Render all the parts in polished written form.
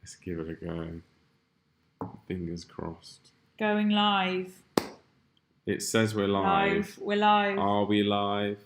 Let's give it a go. Fingers crossed. Going live. It says we're live. We're live. Are we live?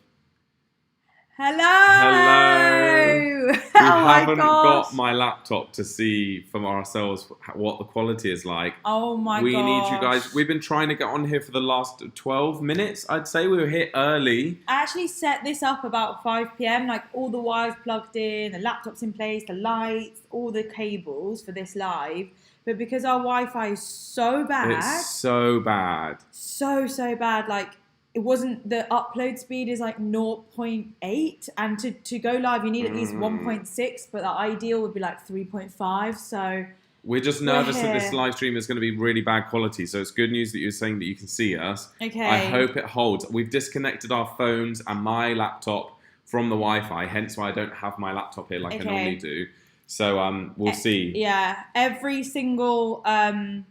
Hello. Hello. We Oh haven't my gosh. got my laptop to see from ourselves what the quality is like. Oh my We gosh. need you guys. We've been trying to get on here for the last 12 minutes. I'd say we were here early. I actually set this up about 5 p.m. Like all the wires plugged in, the laptop's in place, the lights, all the cables for this live. But because our Wi-Fi is so bad. It's so bad. So bad. Like it wasn't, the upload speed is like 0.8. And to go live, you need at least 1.6. But the ideal would be like 3.5. So we're just nervous that this live stream is going to be really bad quality. So it's good news that you're saying that you can see us. Okay. I hope it holds. We've disconnected our phones and my laptop from the Wi-Fi. Hence why I don't have my laptop here like I normally do. So we'll see. Yeah, every single I've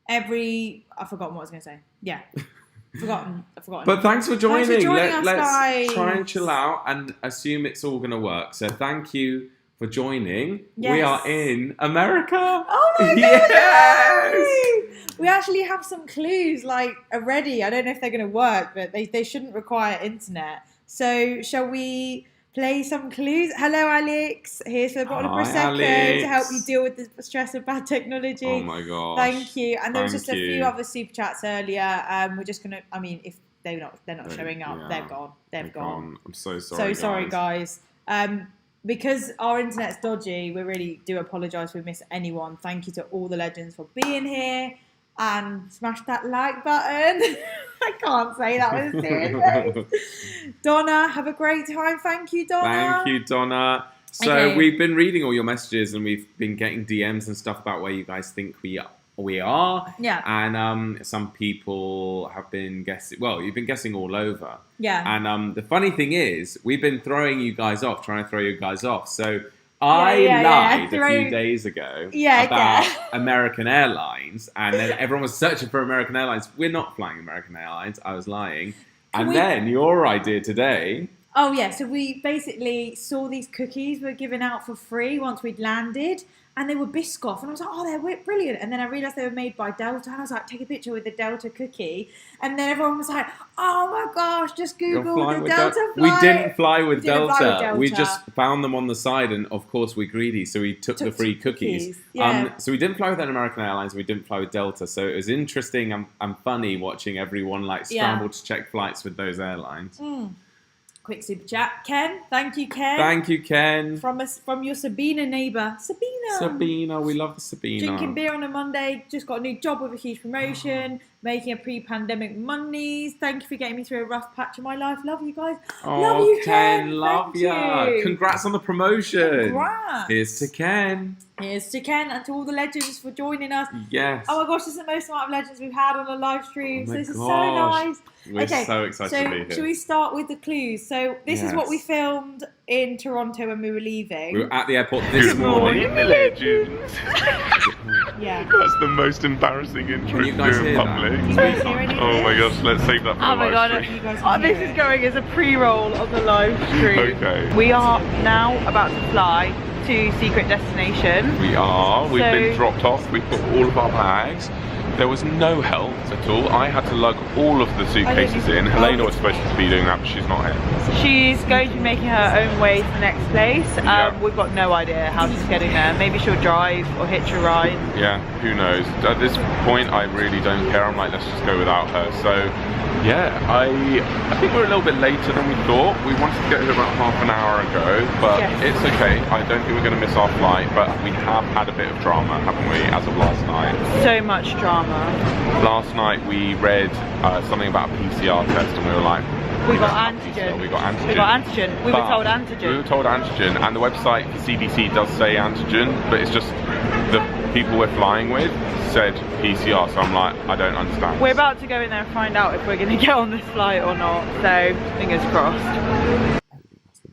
forgotten what I was going to say. Yeah, forgotten. But thanks for joining. Thanks for joining us, let's guys. try and chill out and assume it's all going to work. So thank you for joining. Yes. We are in America. Oh my god! Yes! We actually have some clues like already. I don't know if they're going to work, but they shouldn't require internet. So shall we play some clues? Hello, Alex. Here's for the bottle of Prosecco to help you deal with the stress of bad technology. Oh my gosh. Thank you. And there was just a few other super chats earlier. We're just gonna. I mean, if they're not showing up, they're gone. They've gone. I'm so sorry. Sorry, guys. Because our internet's dodgy, we really do apologise if we miss anyone. Thank you to all the legends for being here. And smash that like button. I can't say that with a serious face. Donna, have a great time. Thank you, Donna. Thank you, Donna. So we've been reading all your messages and we've been getting DMs and stuff about where you guys think we are. Yeah. And some people have been guessing. Well, you've been guessing all over. Yeah. And the funny thing is, we've been throwing you guys off, trying to throw you guys off. So I lied a few days ago about American Airlines, and then everyone was searching for American Airlines. We're not flying American Airlines. I was lying. Then your idea today. Oh, yeah. So we basically saw these cookies were given out for free once we'd landed, and they were Biscoff. And I was like, oh, they're brilliant. And then I realised they were made by Delta, and I was like, take a picture with the Delta cookie. And then everyone was like, oh my gosh, just Google the Delta flight. We didn't fly with Delta. We just found them on the side, and of course we're greedy, so we took the free cookies. Yeah. So we didn't fly with an American Airlines, and we didn't fly with Delta. So it was interesting and funny watching everyone like scramble to check flights with those airlines. Quick super chat. Ken, thank you, Ken. Thank you, Ken. From your Sabina neighbour. Sabina, we love the Sabina. Drinking beer on a Monday, just got a new job with a huge promotion, making a pre-pandemic monies. Thank you for getting me through a rough patch of my life. Love you guys. Oh, love you, Ken. Love you. Congrats on the promotion. Congrats. Here's to Ken. Here's to Ken and to all the legends for joining us. Yes. Oh my gosh, this is the most amount of legends we've had on a live stream. So this is so nice. We're so excited to be here. Should we start with the clues? So this is what we filmed in Toronto when we were leaving. We were at the airport this morning. The legends. Yeah. That's the most embarrassing intro to do in public. Can you guys hear anything? Oh my gosh, let's save that for the live stream. You guys This is going as a pre-roll of the live stream. Okay. We are now about to fly to secret destination. We are. We've been dropped off. We've put all of our bags. There was no help at all. I had to lug all of the suitcases in. Helena was supposed to be doing that, but she's not here. She's going to be making her own way to the next place. We've got no idea how she's getting there. Maybe she'll drive or hitch a ride. Yeah, who knows? At this point, I really don't care. I'm like, let's just go without her. So, yeah, I think we're a little bit later than we thought. We wanted to get here about half an hour ago, but it's okay. I don't think we're going to miss our flight, but we have had a bit of drama, haven't we, as of last night? So much drama. Last night we read something about a PCR test and we were like, we got antigen. We got antigen. We got antigen. We were told antigen. We were told antigen, and the website for CDC does say antigen, but it's just the people we're flying with said PCR, so I'm like, I don't understand. We're about to go in there and find out if we're going to get on this flight or not, so fingers crossed.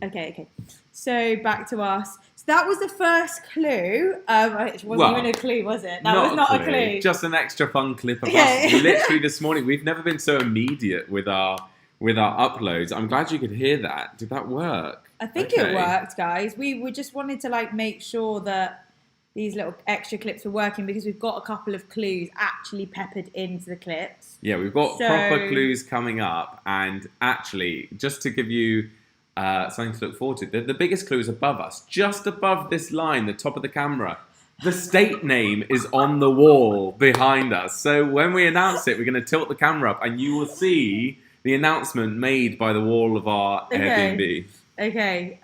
Okay. So back to us. So that was the first clue. It wasn't even a clue, was it? That was not a clue. Just an extra fun clip of us. Literally this morning, we've never been so immediate with our uploads. I'm glad you could hear that. Did that work? I think it worked, guys. We just wanted to like make sure that these little extra clips were working because we've got a couple of clues actually peppered into the clips. Yeah, we've got proper clues coming up, and actually, just to give you something to look forward to, the biggest clue is above us, just above this line, the top of the camera. The state name is on the wall behind us. So when we announce it, we're going to tilt the camera up, and you will see the announcement made by the wall of our Airbnb. Okay.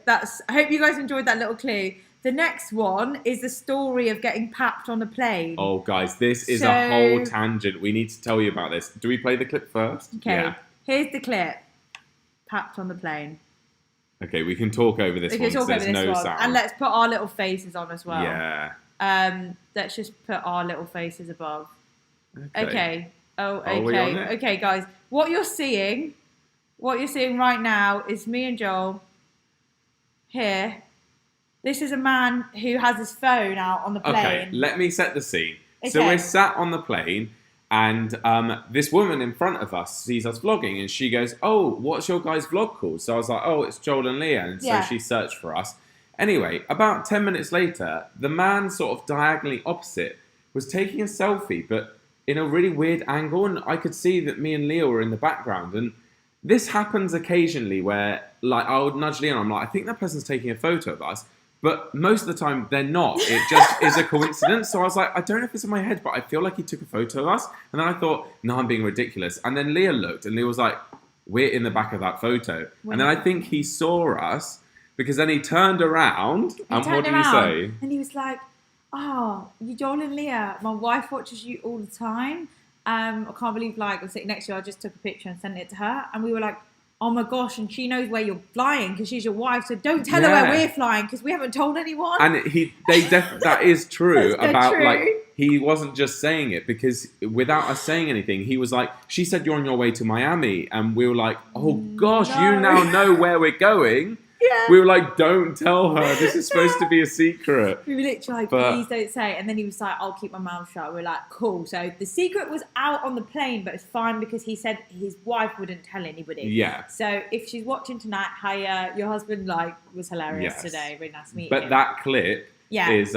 That's. I hope you guys enjoyed that little clue. The next one is the story of getting papped on a plane. Oh, guys, this is a whole tangent. We need to tell you about this. Do we play the clip first? Okay. Yeah. Here's the clip. Papped on the plane. Okay, we can talk over this one because there's no sound. And let's put our little faces on as well. Yeah. Let's just put our little faces above. Okay. Okay, guys. What you're seeing right now is me and Joel here. This is a man who has his phone out on the plane. Okay, let me set the scene. Okay. So we're sat on the plane, and this woman in front of us sees us vlogging, and she goes, "Oh, what's your guys' vlog called?" So I was like, "Oh, it's Joel and Lia," and so she searched for us. Anyway, about 10 minutes later, the man sort of diagonally opposite was taking a selfie, but in a really weird angle, and I could see that me and Lia were in the background. And this happens occasionally where, like, I would nudge Lia and I'm like, I think that person's taking a photo of us. But most of the time, they're not. It just is a coincidence. So I was like, I don't know if it's in my head, but I feel like he took a photo of us. And then I thought, no, I'm being ridiculous. And then Lia looked, and Lia was like, we're in the back of that photo. And then I think he saw us, because then he turned around. And what did he say? And he was like, "Oh, you Joel and Lia. My wife watches you all the time. I can't believe, like, I'm sitting next to you. I just took a picture and sent it to her." And we were like, "Oh my gosh!" And she knows where you're flying because she's your wife. So don't tell her where we're flying because we haven't told anyone. And that is true about like he wasn't just saying it because without us saying anything, he was like, "She said you're on your way to Miami," and we were like, "Oh gosh, you now know where we're going." Yeah. We were like, don't tell her. This is supposed to be a secret. We were literally like, please don't say it. And then he was like, I'll keep my mouth shut. We were like, cool. So the secret was out on the plane, but it's fine because he said his wife wouldn't tell anybody. Yeah. So if she's watching tonight, hi, your husband was hilarious today. Really nice meeting him. But that clip is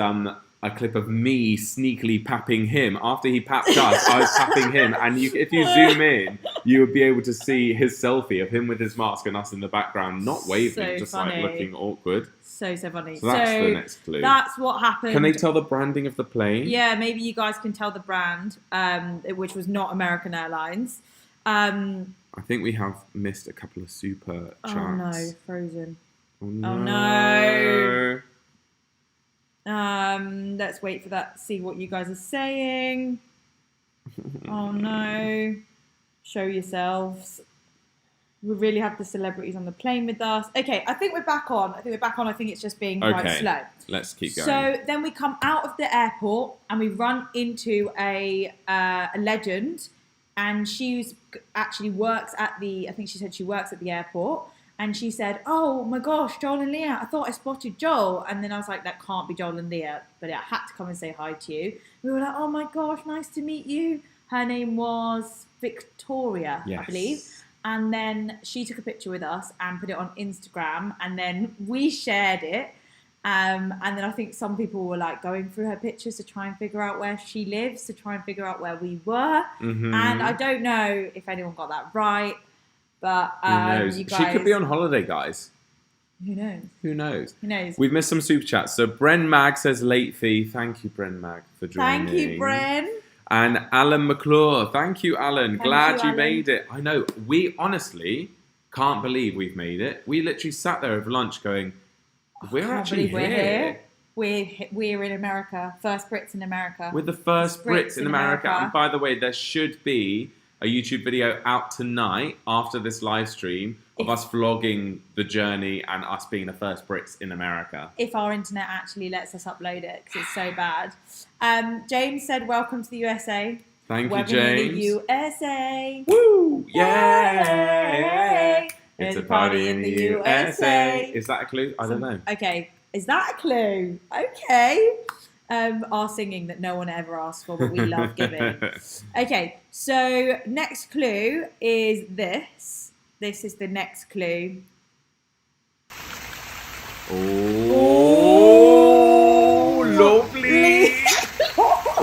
a clip of me sneakily papping him. After he papped us, I was papping him. And if you zoom in, you would be able to see his selfie of him with his mask and us in the background, not waving, just like looking awkward. So funny. So that's the next clue. That's what happened. Can they tell the branding of the plane? Yeah, maybe you guys can tell the brand, which was not American Airlines. I think we have missed a couple of super chats. Oh no, Frozen. Oh no. Let's wait for that, see what you guys are saying. Oh no. Show yourselves. We really have the celebrities on the plane with us. Okay, I think we're back on. I think it's just being quite slow. Let's keep going. So then we come out of the airport and we run into a legend, and she actually works at I think she said she works at the airport. And she said, "Oh my gosh, Joel and Lia, I thought I spotted Joel." And then I was like, that can't be Joel and Lia. But I had to come and say hi to you. We were like, "Oh my gosh, nice to meet you." Her name was Victoria, I believe. And then she took a picture with us and put it on Instagram. And then we shared it. And then I think some people were like going through her pictures to try and figure out where she lives, to try and figure out where we were. Mm-hmm. And I don't know if anyone got that right. But who knows? You guys, she could be on holiday, guys. Who knows? Who knows? Who knows? We've missed some super chats. So Bren Mag says late fee. Thank you, Bren Mag, for joining. Thank you, Bren. And Alan McClure. Thank you, Alan. Glad you made it. I know. We honestly can't believe we've made it. We literally sat there over lunch going, we're actually here. We're in America. First Brits in America. We're the first Brits in America. And by the way, there should be a YouTube video out tonight after this live stream of us vlogging the journey and us being the first Brits in America. If our internet actually lets us upload it, because it's so bad. James said, welcome to the USA. Thank you, James. In the USA. Woo! Yay! It's a party in the USA. Is that a clue? I don't know. Okay. Is that a clue? Okay. Our singing that no one ever asked for, but we love giving. Okay, so next clue is this. This is the next clue. Oh!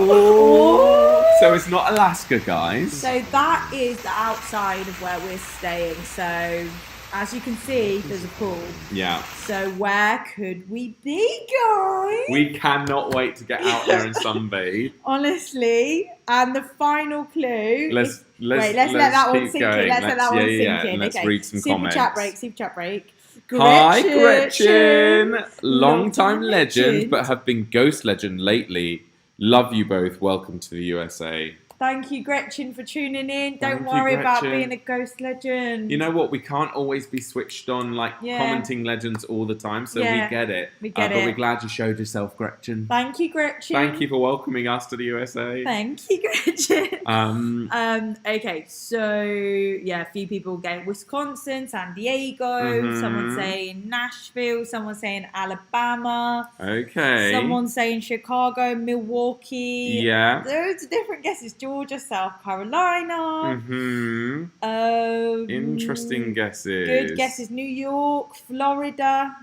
Oh. So it's not Alaska, guys. So that is the outside of where we're staying. So as you can see, there's a pool. Yeah. So where could we be, guys? We cannot wait to get out there and sunbathe. Honestly. And the final clue. Let's let that one sink in. Let's let that one sink in. Let's read some comments. Super chat break. Hi, Gretchen. Long-time legend, but have been ghost legend lately. Love you both. Welcome to the USA. Thank you, Gretchen, for tuning in. Don't worry about being a ghost legend. You know what? We can't always be switched on, commenting legends all the time, so we get it. We get it. But we're glad you showed yourself, Gretchen. Thank you, Gretchen. Thank you for welcoming us to the USA. Thank you, Gretchen. Okay, so, a few people getting Wisconsin, San Diego, someone saying Nashville, someone saying Alabama. Okay. Someone saying Chicago, Milwaukee. Yeah. Loads of different guesses. Georgia, South Carolina. Interesting guesses. Good guesses. New York, Florida.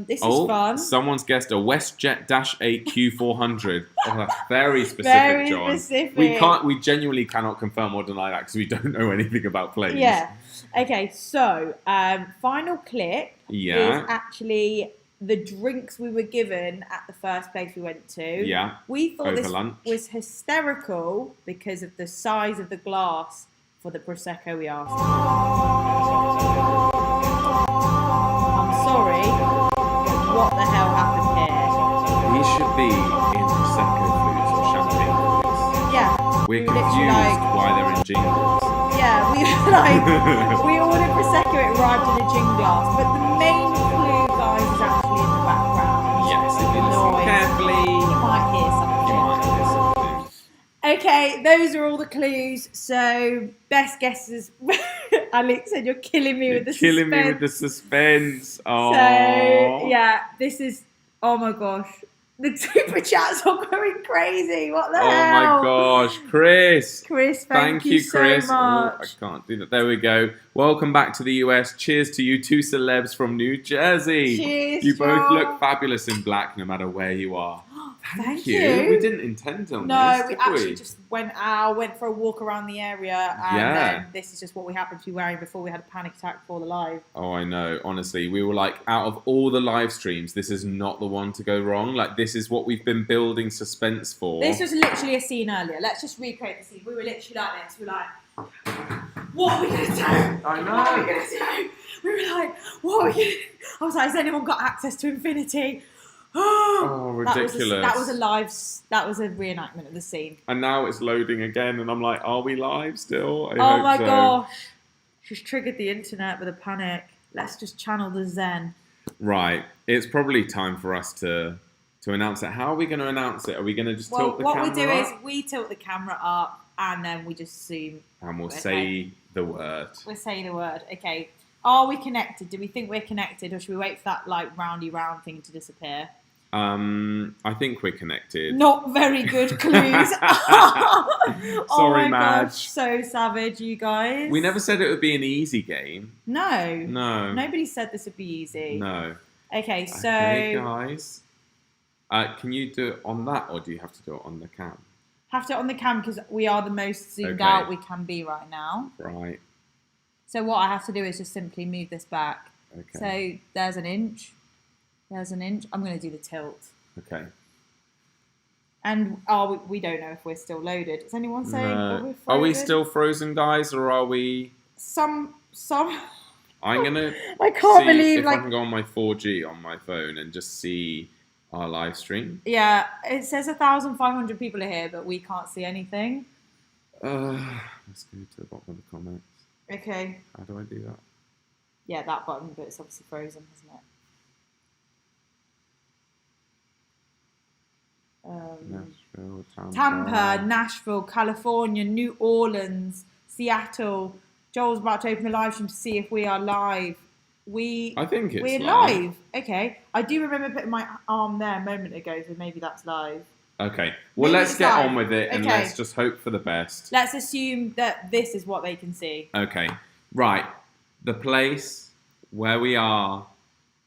This is fun. Someone's guessed a WestJet -8 Q400. Oh, that's very specific, John. Specific. We genuinely cannot confirm or deny that because we don't know anything about planes. Yeah. Okay, so final clip is actually the drinks we were given at the first place we went to. Yeah. We thought this lunch was hysterical because of the size of the glass for the Prosecco we asked. I'm sorry, but what the hell happened here? We should be in Prosecco flutes or champagne flutes. Yeah. We're confused why they're in gin glass. Yeah, we ordered Prosecco, it arrived in a gin glass, but the main clue, guys, is actually in the background. Yes, if you listen carefully, you might hear something. Okay, those are all the clues. So, best guesses. Alex said, "You're killing me with the suspense." Killing me with the suspense. Oh. So, this is. Oh my gosh. The super chats are going crazy. What the hell? Oh my gosh, Chris. Chris, thank you Chris. so much. Oh, I can't do that. There we go. Welcome back to the US. Cheers to you two celebs from New Jersey. Cheers, you both Joel. look fabulous in black no matter where you are. Thank you. We didn't intend on this, No, we actually just went for a walk around the area, and then this is just what we happened to be wearing before we had a panic attack before the live. Oh, I know. Honestly, we were like, out of all the live streams, this is not the one to go wrong. Like, this is what we've been building suspense for. This was literally a scene earlier. Let's just recreate the scene. We were literally like this. We were like, what are we going to do? I know. What are we going to do? We were like, what are we going to do? I was like, has anyone got access to Infinity? Oh, ridiculous. That was a reenactment of the scene. And now it's loading again, and I'm like, are we live still? I oh hope my so. gosh. She's triggered the internet with a panic. Let's just channel the Zen. Right. It's probably time for us to announce it. How are we going to announce it? Are we going to just tilt the camera What we do up? is we tilt the camera up, and then we just zoom. And we'll say the word. We'll say the word. Okay. Are we connected? Do we think we're connected, or should we wait for that roundy round thing to disappear? I think we're connected. Not very good clues. Sorry, Madge. Gosh, so savage, you guys. We never said it would be an easy game. No. Nobody said this would be easy. No. Okay, so... Okay, guys. Can you do it on that, or do you have to do it on the cam? Have to do it on the cam, because we are the most zoomed out we can be right now. Right. So what I have to do is just simply move this back. Okay. So there's an inch. There's an inch. I'm going to do the tilt. Okay. And we don't know if we're still loaded. Is anyone saying are we still frozen, guys, or are we? Some. I'm gonna. I can't believe if I can go on my 4G on my phone and just see our live stream. Yeah, it says 1,500 people are here, but we can't see anything. Let's go to the bottom of the comments. Okay. How do I do that? Yeah, that button, but it's obviously frozen, isn't it? Nashville, Tampa, Nashville, California, New Orleans, Seattle. Joel's about to open the live stream to see if we are live. I think we're live. Okay. I do remember putting my arm there a moment ago, so maybe that's live. Okay. Well, Maybe let's get on with it, and let's just hope for the best. Let's assume that this is what they can see. Okay. Right. The place where we are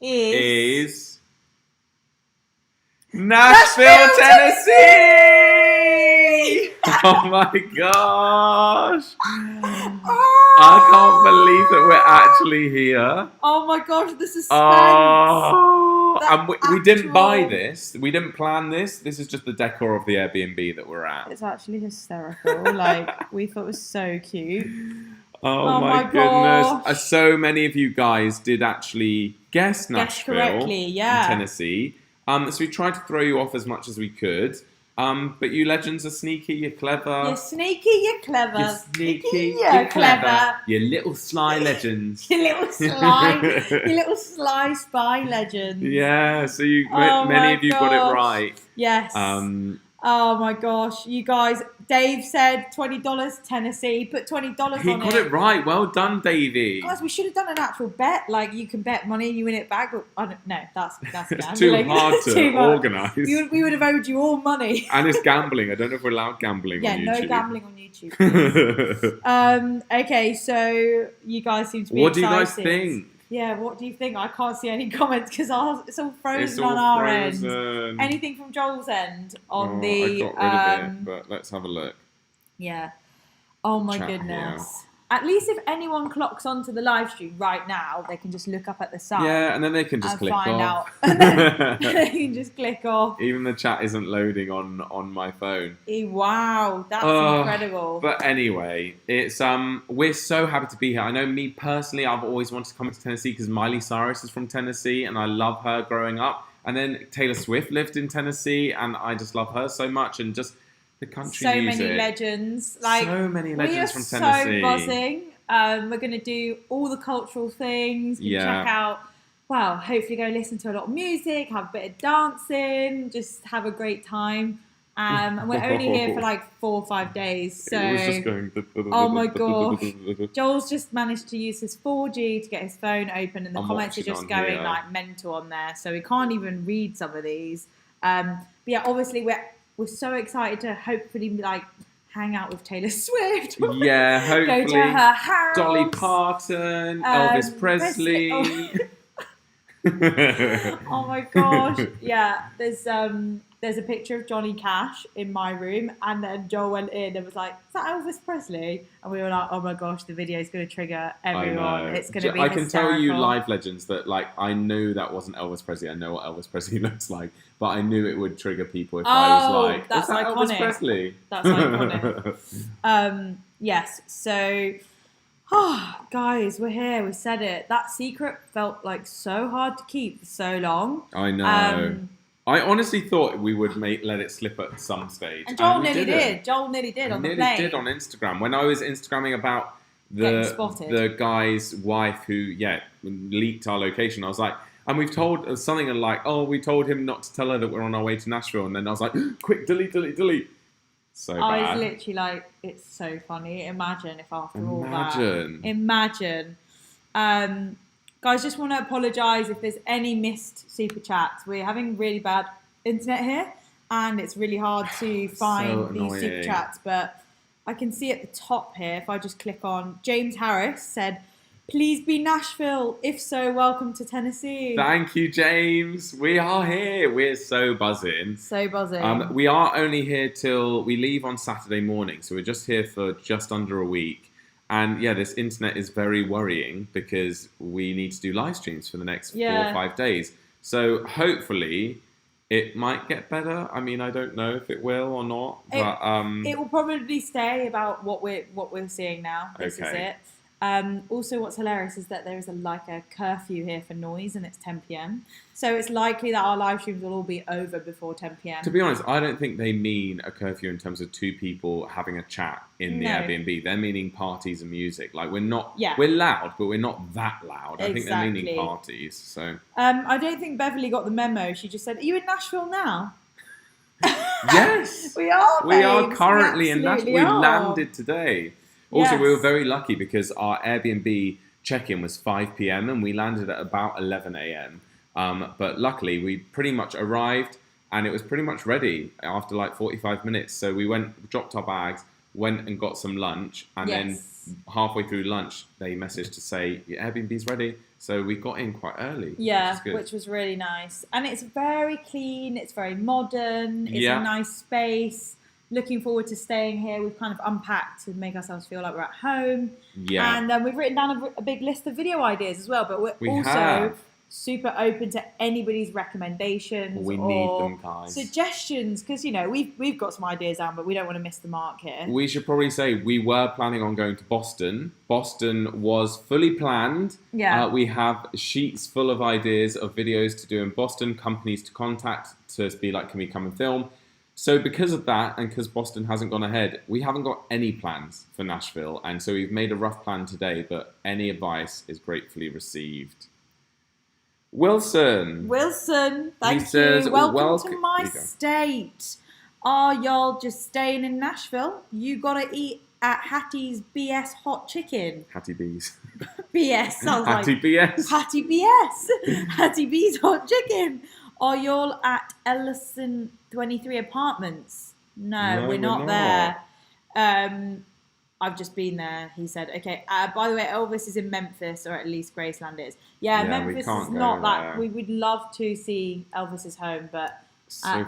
is Nashville, Tennessee! Oh my gosh! I can't believe that we're actually here. Oh my gosh, the suspense! And we didn't buy this. We didn't plan this. This is just the decor of the Airbnb that we're at. It's actually hysterical. Like, we thought it was so cute. Oh my goodness. So many of you guys did actually guess Nashville correctly, yeah. in Tennessee. So we tried to throw you off as much as we could. But you legends are sneaky, you're clever. You're sneaky, you're clever. You're sneaky, you're clever. You little sly legends. You little sly spy legends. Yeah, so many of you got it right. Yes. Oh my gosh, you guys. Dave said $20 Tennessee. Put $20 on it. He got it right. Well done, Davey. Guys, we should have done an actual bet. Like, you can bet money, you win it back. But no, that's it's too hard to organise. We would have owed you all money. And it's gambling. I don't know if we're allowed gambling on YouTube. Yeah, no gambling on YouTube. Okay, so you guys seem to be excited. What do you guys think? Yeah, what do you think? I can't see any comments because it's all frozen on our end. Anything from Joel's end on the... I got rid of it, but let's have a look. Yeah. Oh my goodness. At least if anyone clocks onto the live stream right now, they can just look up at the side. Yeah, and then they can just click off. Out. And then they can just click off. Even the chat isn't loading on my phone. Wow, that's incredible. But anyway, it's we're so happy to be here. I know me personally, I've always wanted to come to Tennessee because Miley Cyrus is from Tennessee, and I love her growing up. And then Taylor Swift lived in Tennessee, and I just love her so much, and just the country music. Many legends. Like, so many legends from Tennessee. We are so buzzing. We're going to do all the cultural things. You can check out, hopefully go listen to a lot of music, have a bit of dancing, just have a great time. And we're only here for like 4 or 5 days. So, it was just going... Oh my gosh. Joel's just managed to use his 4G to get his phone open, and the comments are just going like mental on there. So we can't even read some of these. But yeah, obviously we're so excited to hopefully like hang out with Taylor Swift. Yeah, hopefully. Go to her house. Dolly Parton, Elvis Presley. Oh my gosh. Yeah, there's a picture of Johnny Cash in my room, and then Joel went in and was like, "Is that Elvis Presley?" And we were like, "Oh my gosh, the video is going to trigger everyone. It's going to be hysterical." I can tell you, live legends, that like I knew that wasn't Elvis Presley. I know what Elvis Presley looks like, but I knew it would trigger people if I was like, "That's that iconic." Elvis Presley? That's iconic. Yes. So, guys, we're here. We said it. That secret felt like so hard to keep for so long. I know. I honestly thought we would let it slip at some stage. And Joel nearly did. Joel nearly did on the plane. Nearly did on Instagram. When I was Instagramming about the guy's wife who, leaked our location, I was like, and we've told something like, we told him not to tell her that we're on our way to Nashville. And then I was like, quick, delete. So bad. I was literally like, it's so funny. Imagine if after all that. Imagine. Guys, just want to apologise if there's any missed super chats. We're having really bad internet here, and it's really hard to find these super chats. But I can see at the top here, if I just click on, James Harris said, "Please be Nashville. If so, welcome to Tennessee." Thank you, James. We are here. We're so buzzing. So buzzing. We are only here till we leave on Saturday morning, so we're just here for just under a week. And yeah, this internet is very worrying because we need to do live streams for the next 4 or 5 days. So hopefully it might get better. I mean, I don't know if it will or not, but it will probably stay about what we're seeing now. This is it. Also, what's hilarious is that there is a curfew here for noise, and it's 10 p.m. So it's likely that our live streams will all be over before 10 p.m. To be honest, I don't think they mean a curfew in terms of 2 people having a chat in the Airbnb. They're meaning parties and music. Like we're loud, but we're not that loud. I think they're meaning parties. So I don't think Beverly got the memo. She just said, "Are you in Nashville now?" Yes, we are. We are currently in Nashville. We landed today. Also, we were very lucky because our Airbnb check-in was 5 p.m. and we landed at about 11 a.m. But luckily, we pretty much arrived and it was pretty much ready after like 45 minutes. So we dropped our bags, went and got some lunch, and then halfway through lunch, they messaged to say, "Your Airbnb's ready." So we got in quite early. Yeah, which was really nice. And it's very clean. It's very modern. It's a nice space. Looking forward to staying here. We've kind of unpacked to make ourselves feel like we're at home. Yeah. And we've written down a big list of video ideas as well. But we also super open to anybody's recommendations need them, guys. Suggestions, because we've got some ideas down, but we don't want to miss the mark here. We should probably say we were planning on going to Boston. Boston was fully planned. Yeah. We have sheets full of ideas of videos to do in Boston, companies to contact to be like, can we come and film? So because of that, and because Boston hasn't gone ahead, we haven't got any plans for Nashville. And so we've made a rough plan today, but any advice is gratefully received. Wilson, thank you. Says, welcome to my state. Are y'all just staying in Nashville? You gotta eat at Hattie's BS hot chicken. Hattie B's. BS sounds Hattie like BS. Hattie BS. Hattie B's hot chicken. Are y'all at Ellison 23 Apartments? No, we're not there. I've just been there, he said. Okay, by the way, Elvis is in Memphis, or at least Graceland is. Yeah, Memphis is not that. We would love to see Elvis's home, but so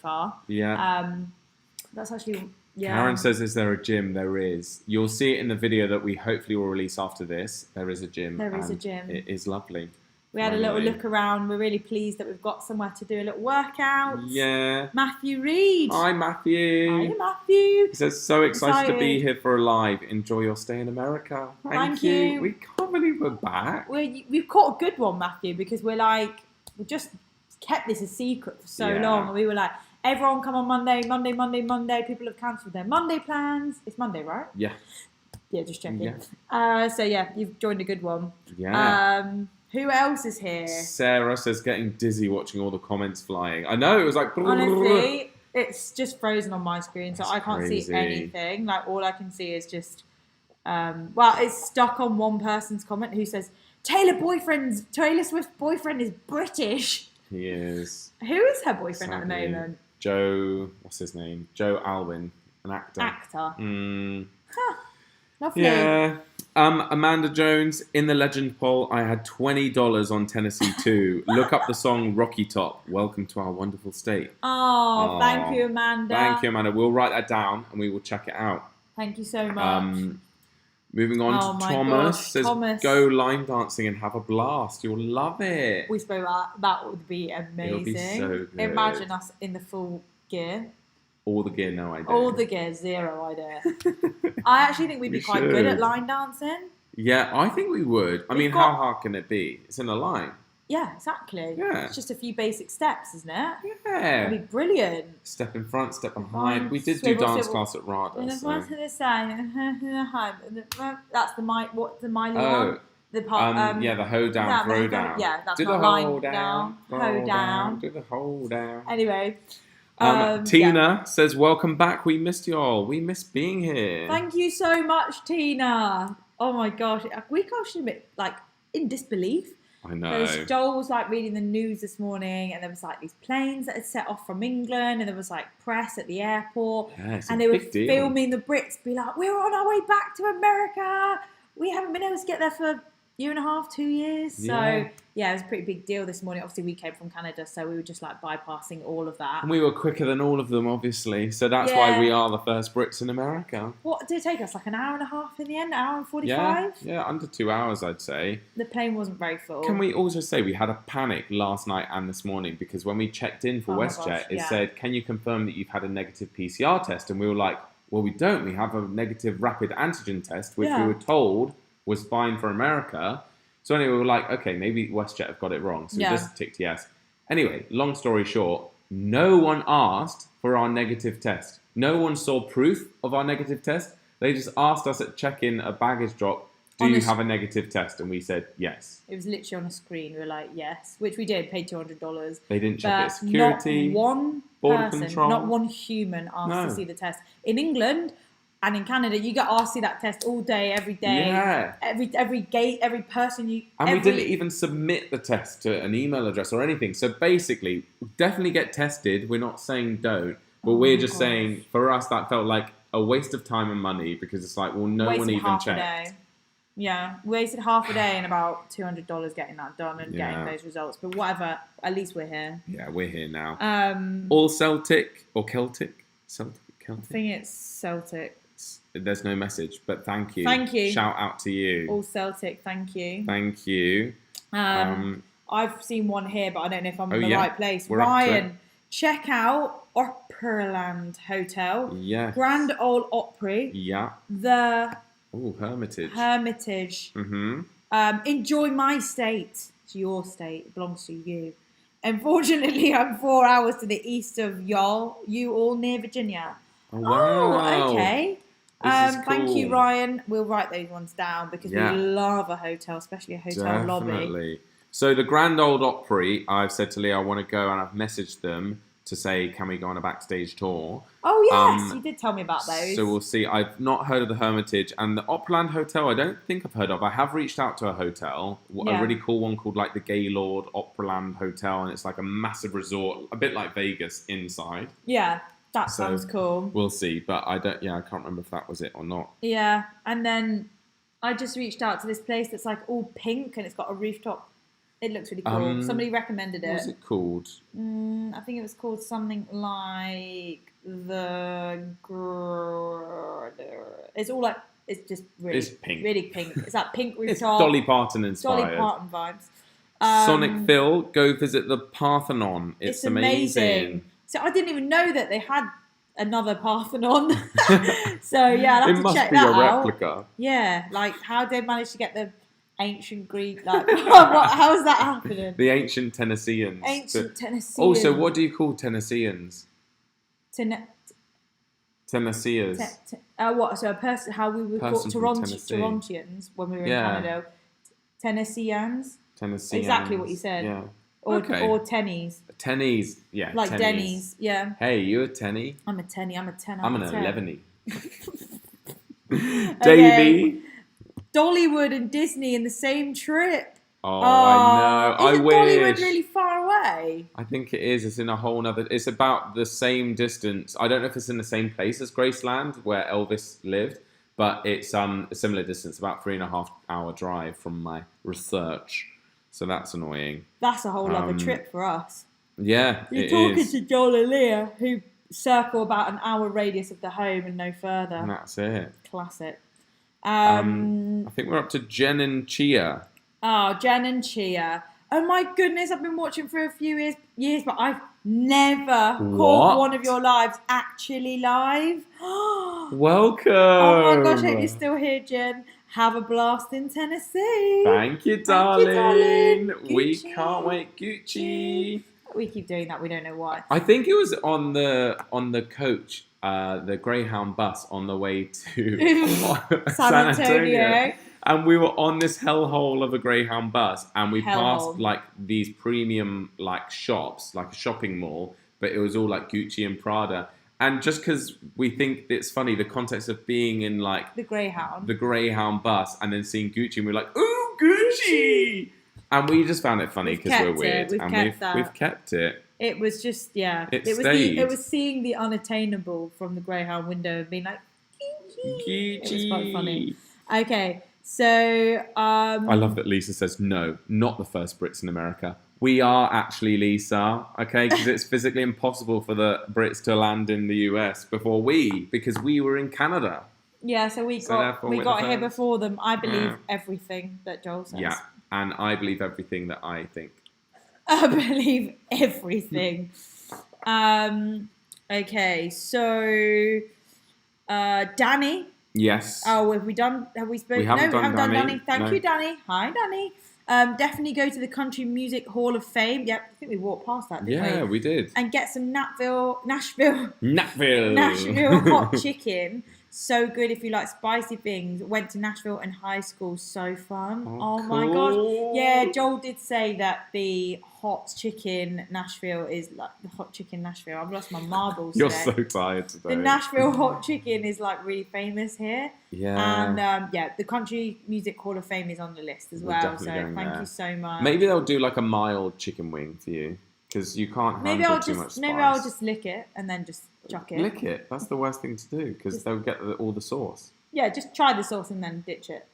far. Yeah. That's actually, Karen says, is there a gym? There is. You'll see it in the video that we hopefully will release after this. There is a gym. There is a gym. It is lovely. We had a little look around. We're really pleased that we've got somewhere to do a little workout. Yeah. Matthew Reed. Hi, Matthew. Hi, Matthew. He says, so excited to be here for a live. Enjoy your stay in America. Thank you. We can't believe we're back. We've caught a good one, Matthew, because we just kept this a secret for so long. And we were like, everyone come on Monday. People have cancelled their Monday plans. It's Monday, right? Yeah. Yeah, just checking. Yeah. You've joined a good one. Yeah. Who else is here? Sarah says, getting dizzy watching all the comments flying. I know, it was like... Honestly, it's just frozen on my screen, so I can't crazy. see anything. Like, all I can see is just... it's stuck on one person's comment who says, Taylor Swift's boyfriend is British. He is. Who is her boyfriend at the moment? Joe... What's his name? Joe Alwyn, an actor. Lovely. Yeah. Amanda Jones, in the legend poll, I had $20 on Tennessee 2. Look up the song Rocky Top. Welcome to our wonderful state. Oh, thank you, Amanda. Thank you, Amanda. We'll write that down and we will check it out. Thank you so much. Moving on to Thomas. Says, go line dancing and have a blast. You'll love it. We spoke about that would be amazing. It'll be so good. Imagine us in the full gear. All the gear, no idea. All the gear, zero idea. I actually think we'd be quite good at line dancing. Yeah, I think we would. I mean, how hard can it be? It's in a line. Yeah, exactly. Yeah. It's just a few basic steps, isn't it? Yeah. It'd be brilliant. Step in front, step behind. We did do dance class at RADA. And the one to the side, that's the Miley one. The part, the hold down, throw down. Yeah, that's do not the line hold down, hold down. Do the hold down. Anyway. Tina says, welcome back. We missed y'all. We miss being here. Thank you so much, Tina. Oh my gosh. We gosh a bit in disbelief. I know. Joel was reading the news this morning, and there was these planes that had set off from England, and there was press at the airport, and they were filming the Brits be like, we're on our way back to America. We haven't been able to get there for a year and a half, 2 years. Yeah. So yeah, it was a pretty big deal this morning. Obviously, we came from Canada, so we were just bypassing all of that. And we were quicker than all of them, obviously. So that's why we are the first Brits in America. What did it take us? An hour and a half in the end? An hour and 45? Yeah, under 2 hours, I'd say. The plane wasn't very full. Can we also say we had a panic last night and this morning because when we checked in for WestJet, it said, can you confirm that you've had a negative PCR test? And we were like, well, we don't. We have a negative rapid antigen test, which we were told was fine for America. So anyway, we were like, okay, maybe WestJet have got it wrong. So we just ticked yes. Anyway, long story short, no one asked for our negative test. No one saw proof of our negative test. They just asked us at check-in, a baggage drop, do you have a negative test? And we said yes. It was literally on a screen. We were like, yes, which we did, paid $200. They didn't check it at security. Not one border person, control. not one human asked to see the test. In England and in Canada, you get asked to see that test all day, every day. Yeah. Every gate, every person you... And we didn't even submit the test to an email address or anything. So basically, definitely get tested. We're not saying don't. But we're just saying, for us, that felt like a waste of time and money because it's no one even checked. Yeah, we wasted half a day and about $200 getting that done and getting those results. But whatever, at least we're here. Yeah, we're here now. All Celtic or Celtic? Celtic. I think it's Celtic. There's no message, but thank you. Thank you. Shout out to you. All Celtic, thank you. Thank you. I've seen one here, but I don't know if I'm in the right place. We're Ryan, check out Operaland Hotel. Yeah. Grand Ole Opry. Yeah. The Hermitage. Mm-hmm. Enjoy my state. It's your state. It belongs to you. Unfortunately, I'm 4 hours to the east of you all near Virginia. Oh, wow. Okay. Cool. Thank you, Ryan. We'll write those ones down because we love a hotel, especially a hotel lobby. So the Grand Ole Opry, I've said to Leah, I want to go, and I've messaged them to say, can we go on a backstage tour? Oh, yes. You did tell me about those. So we'll see. I've not heard of the Hermitage. And the Opryland Hotel, I don't think I've heard of. I have reached out to a hotel, a really cool one called like the Gaylord Opryland Hotel. And it's like a massive resort, a bit like Vegas inside. Yeah, that sounds cool. We'll see. But I can't remember if that was it or not. Yeah. And then I just reached out to this place that's like all pink and it's got a rooftop. It looks really cool. Somebody recommended it. What's it called? I think it was called something like it's all like, it's just really, it's pink. Really pink. It's that pink rooftop. It's Dolly Parton inspired. Dolly Parton vibes. Sonic Phil, go visit the Parthenon. It's amazing. So I didn't even know that they had another Parthenon. So yeah, I'll have to check that out. It must be a replica. Yeah, like how they managed to get the ancient Greek, like how is that happening? The ancient Tennesseans. Tennesseans. Also, what do you call Tennesseans? Tennesseans. What? So a person? How we would call Torontians when we were in Canada? Tennesseans. Exactly what you said. Yeah. Or tennies. Tennies, yeah. Like Denny's, yeah. Hey, you a tenny? I'm a tenny. I'm a 10. I'm an 11y. Davey. Dollywood and Disney in the same trip. Oh, I know. Isn't Dollywood really far away? I think it is. It's in a whole nother... It's about the same distance. I don't know if it's in the same place as Graceland, where Elvis lived, but it's a similar distance, about 3.5 hour drive from my research. So that's annoying. That's a whole other trip for us. Yeah, You're talking to Joel Lia, who circle about an hour radius of the home and no further. And that's it. Classic. I think we're up to Jen and Chia. Oh, Jen and Chia. Oh my goodness, I've been watching for a few years, but I've never caught one of your lives actually live. Welcome. Oh my gosh, I hope you're still here, Jen. Have a blast in Tennessee. Thank you, darling. We can't wait, Gucci. We keep doing that. We don't know why. I think it was on the coach, the Greyhound bus on the way to San Antonio. And we were on this hellhole of a Greyhound bus, and we passed like these premium like shops, like a shopping mall, but it was all like Gucci and Prada. And just because we think it's funny, the context of being in like the Greyhound bus, and then seeing Gucci, and we're like, ooh, Gucci! And we just found it funny because we're weird, we've kept it. It was just it was seeing the unattainable from the Greyhound window and being like, Gucci. It was quite funny. Okay. So, I love that Lisa says, no, not the first Brits in America. We are actually, Lisa, okay? Because it's physically impossible for the Brits to land in the US because we were in Canada. Yeah, so we got here before them. I believe everything that Joel says. Yeah, and I believe everything that I think. I believe everything. Okay, so Danny. Yes. Oh, have we spoken? We haven't done Danny. Thank you, Danny. Hi, Danny. Definitely go to the Country Music Hall of Fame. Yep, I think we walked past that, didn't we? Yeah, we did. And get some Nashville hot chicken. So good if you like spicy things. Went to Nashville in high school. So fun. Oh my gosh. Yeah, Joel did say that the hot chicken Nashville is like the hot chicken Nashville. I've lost my marbles You're today. so tired today. The Nashville hot chicken is like really famous here. Yeah. And the Country Music Hall of Fame is on the list as well. So thank you so much. Maybe they'll do like a mild chicken wing for you. Because you can't handle too much spice. Maybe I'll just lick it and then just chuck it. Lick it? That's the worst thing to do because they'll get all the sauce. Yeah, just try the sauce and then ditch it.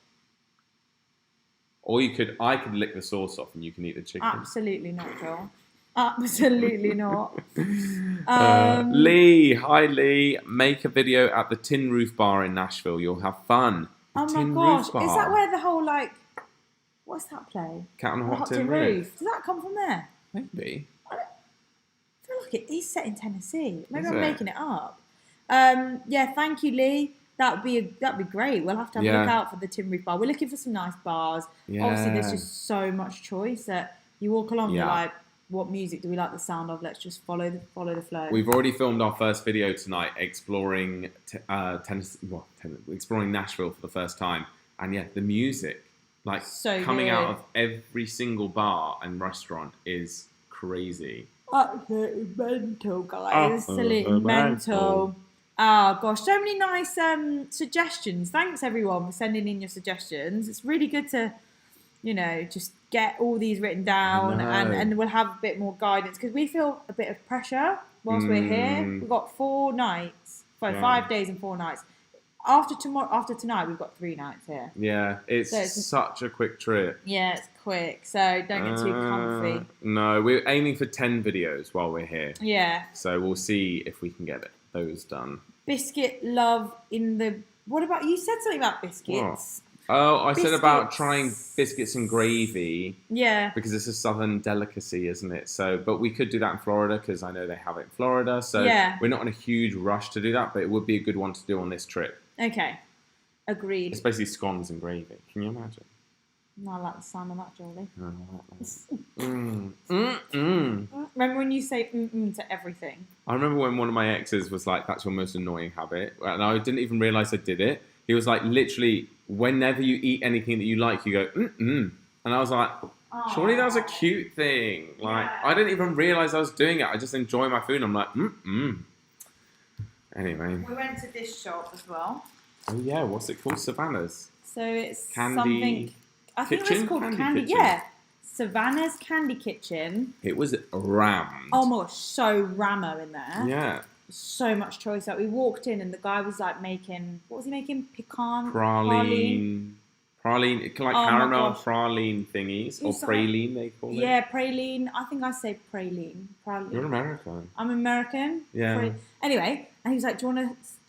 Or I could lick the sauce off and you can eat the chicken. Absolutely not, Joel. Absolutely not. Lee, hi Lee. Make a video at the Tin Roof Bar in Nashville. You'll have fun. Oh my gosh. Is that where the whole, like, what's that play? Cat on a Hot Tin Roof. Does that come from there? Maybe. I feel like it is set in Tennessee. Maybe Is I'm it? making it up. Yeah, thank you, Lee. That'd be great. We'll have to have a look out for the Tin Roof Bar. We're looking for some nice bars. Yeah. Obviously, there's just so much choice that you walk along, you're like, what music do we like the sound of? Let's just follow the flow. We've already filmed our first video tonight, exploring exploring Nashville for the first time, and the music, like so coming good. out of every single bar and restaurant, is crazy. Absolutely mental, guys. Absolutely mental. Oh gosh, so many nice suggestions. Thanks everyone for sending in your suggestions. It's really good to, just get all these written down, and we'll have a bit more guidance because we feel a bit of pressure whilst we're here. We've got 4 nights, 5 days and 4 nights. After tonight, we've got 3 nights here. Yeah, it's such a quick trip. Yeah, it's quick, so don't get too comfy. No, we're aiming for 10 videos while we're here. Yeah. So we'll see if we can get those done. Biscuit love in the... What about... You said something about biscuits. Oh, I said about trying biscuits and gravy. Yeah. Because it's a southern delicacy, isn't it? So, but we could do that in Florida because I know they have it in Florida. So we're not in a huge rush to do that, but it would be a good one to do on this trip. Okay. Agreed. It's basically scones and gravy. Can you imagine? No, I like the sound of that, Jolie. Remember when you say to everything? I remember when one of my exes was like, that's your most annoying habit. And I didn't even realise I did it. He was like, literally, whenever you eat anything that you like, you go, And I was like, surely that was a cute thing. Like, I didn't even realise I was doing it. I just enjoy my food. I'm like, Anyway. We went to this shop as well. Oh, yeah. What's it called? Savannah's. So it's Candy something... I think Kitchen? it's called Candy. Kitchen. Yeah. Savannah's Candy Kitchen. It was rammed. Oh my gosh, so ramo in there. Yeah. So much choice. Like we walked in and the guy was like making, what was he making? Pecan? Praline, like caramel praline thingies. Or praline, they call it. Yeah, praline. I think I say praline. You're American. I'm American. Yeah. Anyway, and he was like, do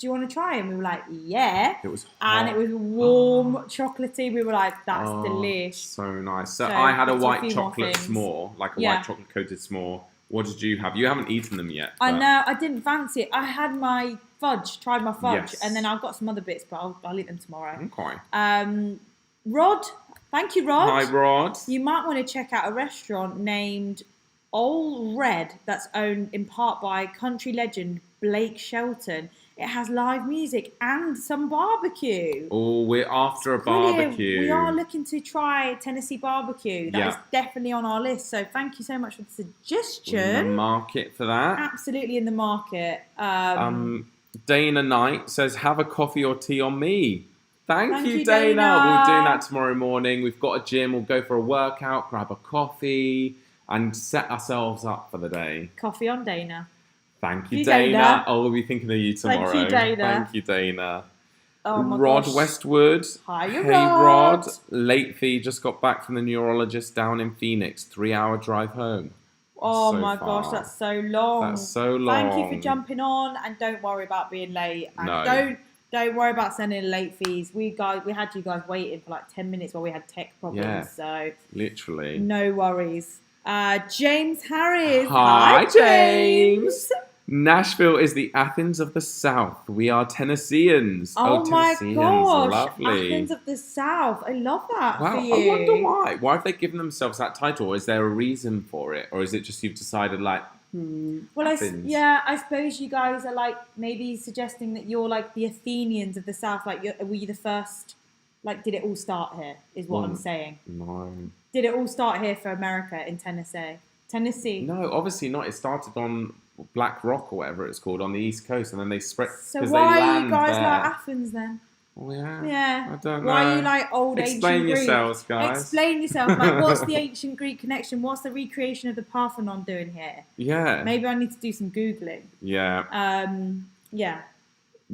you want to try? And we were like, yeah. It was hot. And it was warm, chocolatey. We were like, that's delish. So nice. So I had a white chocolate s'more, like a white chocolate coated s'more. What did you have? You haven't eaten them yet. I know. I didn't fancy it. I had my fudge, tried my fudge, Yes. and then I've got some other bits, but I'll eat them tomorrow. Okay. Rod, thank you, Rod. Hi, Rod. You might want to check out a restaurant named Old Red that's owned in part by country legend Blake Shelton. It has live music and some barbecue. Oh, we're after a barbecue. We are looking to try Tennessee barbecue. That is definitely on our list. So thank you so much for the suggestion. We're in the market for that. Absolutely in the market. Dana Knight says, have a coffee or tea on me. Thank you, Dana. We're doing that tomorrow morning. We've got a gym. We'll go for a workout, grab a coffee, and set ourselves up for the day. Coffee on Dana. Thank you, Dana. Oh, we'll be thinking of you tomorrow. Thank you, Dana. Thank you, Dana. Oh my Rod gosh. Westwood. Hi, hey, Rod. Late fee. Just got back from the neurologist down in Phoenix. 3-hour drive home. Oh so my far. gosh, that's so long. That's so long. Thank you for jumping on, and don't worry about being late. And No. Don't worry about sending late fees. We had you guys waiting for like 10 minutes while we had tech problems. Yeah. So literally. no worries. James Harris. Hi, James. Nashville is the Athens of the South. We are Tennesseans. Oh my Tennesseans. gosh. Lovely. Athens of the South. I love that Wow, for you. I wonder why. Why have they given themselves that title? Is there a reason for it? Or is it just you've decided like, well, Athens? I suppose you guys are like maybe suggesting that you're like the Athenians of the South. Like, were you the first? Like, did it all start here? Is what I'm saying. No. Did it all start here for America in Tennessee? No, obviously not. It started on Black Rock or whatever it's called on the East Coast, and then they spread. So why are you guys there. like Athens then? Oh, yeah. Yeah. I don't know. Why are you like old Explain ancient Greek? yourselves, guys. Explain yourself. Like, what's the ancient Greek connection? What's the recreation of the Parthenon doing here? Yeah. Maybe I need to do some Googling. Yeah. Yeah.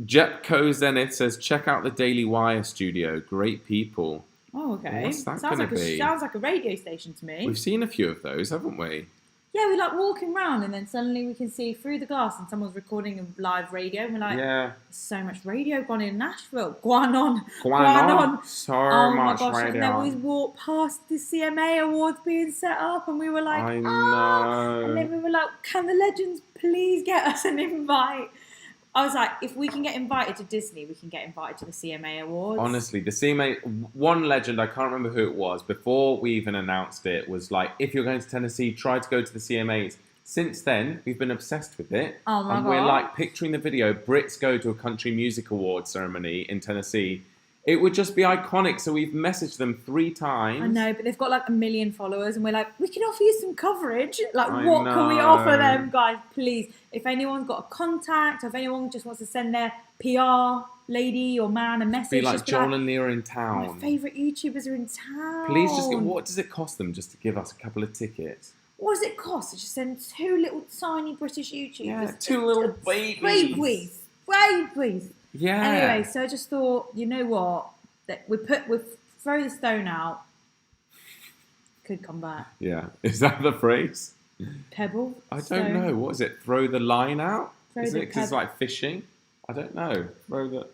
Jepco Zenith says, check out the Daily Wire studio. Great people. Oh, okay. What's that sounds gonna be? Sounds like a radio station to me. We've seen a few of those, haven't we? Yeah, we're like walking around and then suddenly we can see through the glass and someone's recording a live radio. And we're like, yeah. There's so much radio gone in Nashville. Gone on. So oh much my gosh. radio. And then we walked past the CMA awards being set up and we were like, I know. And then we were like, can the legends please get us an invite? I was like, if we can get invited to Disney, we can get invited to the CMA Awards. Honestly, the CMA, one legend, I can't remember who it was, before we even announced it, was like, if you're going to Tennessee, try to go to the CMAs. Since then, we've been obsessed with it. Oh my God. We're like picturing the video, Brits go to a country music award ceremony in Tennessee. It would just be iconic, so we've messaged them 3 times. I know, but they've got like 1 million followers, and we're like, we can offer you some coverage. Like, what can we offer them, guys? Please, if anyone's got a contact, or if anyone just wants to send their PR lady or man a message, be like just Joel and Lia are in town. My favourite YouTubers are in town. Please just what does it cost them just to give us a couple of tickets? What does it cost to just send 2 little tiny British YouTubers? Yeah, 2 little babies. Babies. Yeah. Anyway, so I just thought, you know what? That we throw the stone out. Could come back. Yeah. Is that the phrase? Pebble. I don't know. What is it? Throw the line out? Isn't it? Because it's like fishing. I don't know. Throw the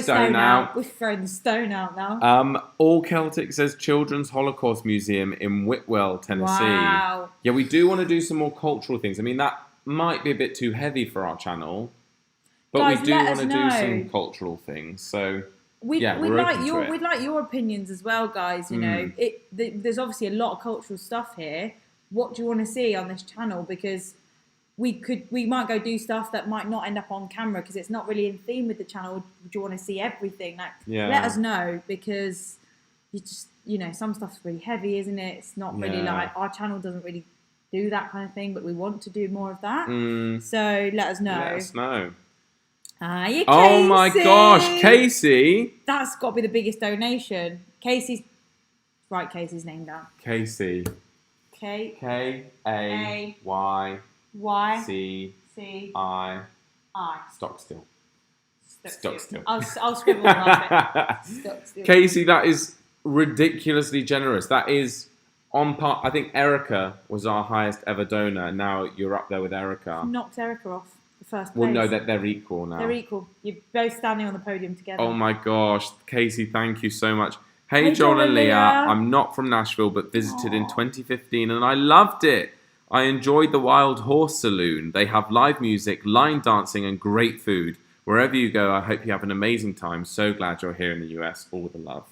stone out. We've thrown the stone out now. All Celtic says Children's Holocaust Museum in Whitwell, Tennessee. Wow. Yeah, we do want to do some more cultural things. I mean, that might be a bit too heavy for our channel. But guys, we do want to know. do some cultural things. So we'd like your opinions as well, guys. You know, there's obviously a lot of cultural stuff here. What do you want to see on this channel? Because we might go do stuff that might not end up on camera because it's not really in theme with the channel. Do you want to see everything? Like, let us know, because some stuff's really heavy, isn't it? It's not really like our channel doesn't really do that kind of thing, but we want to do more of that. So let us know. Let us know. Casey. Oh my gosh, Casey! That's got to be the biggest donation. Casey's name down. Casey. K-A-Y-C-I. Stock still. I'll scribble above it. Stock still. Casey, that is ridiculously generous. That is on par. I think Erica was our highest ever donor. Now you're up there with Erica. Knocked Erica off the first place. Well, no, they're equal now. They're equal. You're both standing on the podium together. Oh my gosh, Casey, thank you so much. Hey Joel and Lia, I'm not from Nashville, but visited in 2015 and I loved it. I enjoyed the Wild Horse Saloon. They have live music, line dancing, and great food. Wherever you go, I hope you have an amazing time. So glad you're here in the US. All the love.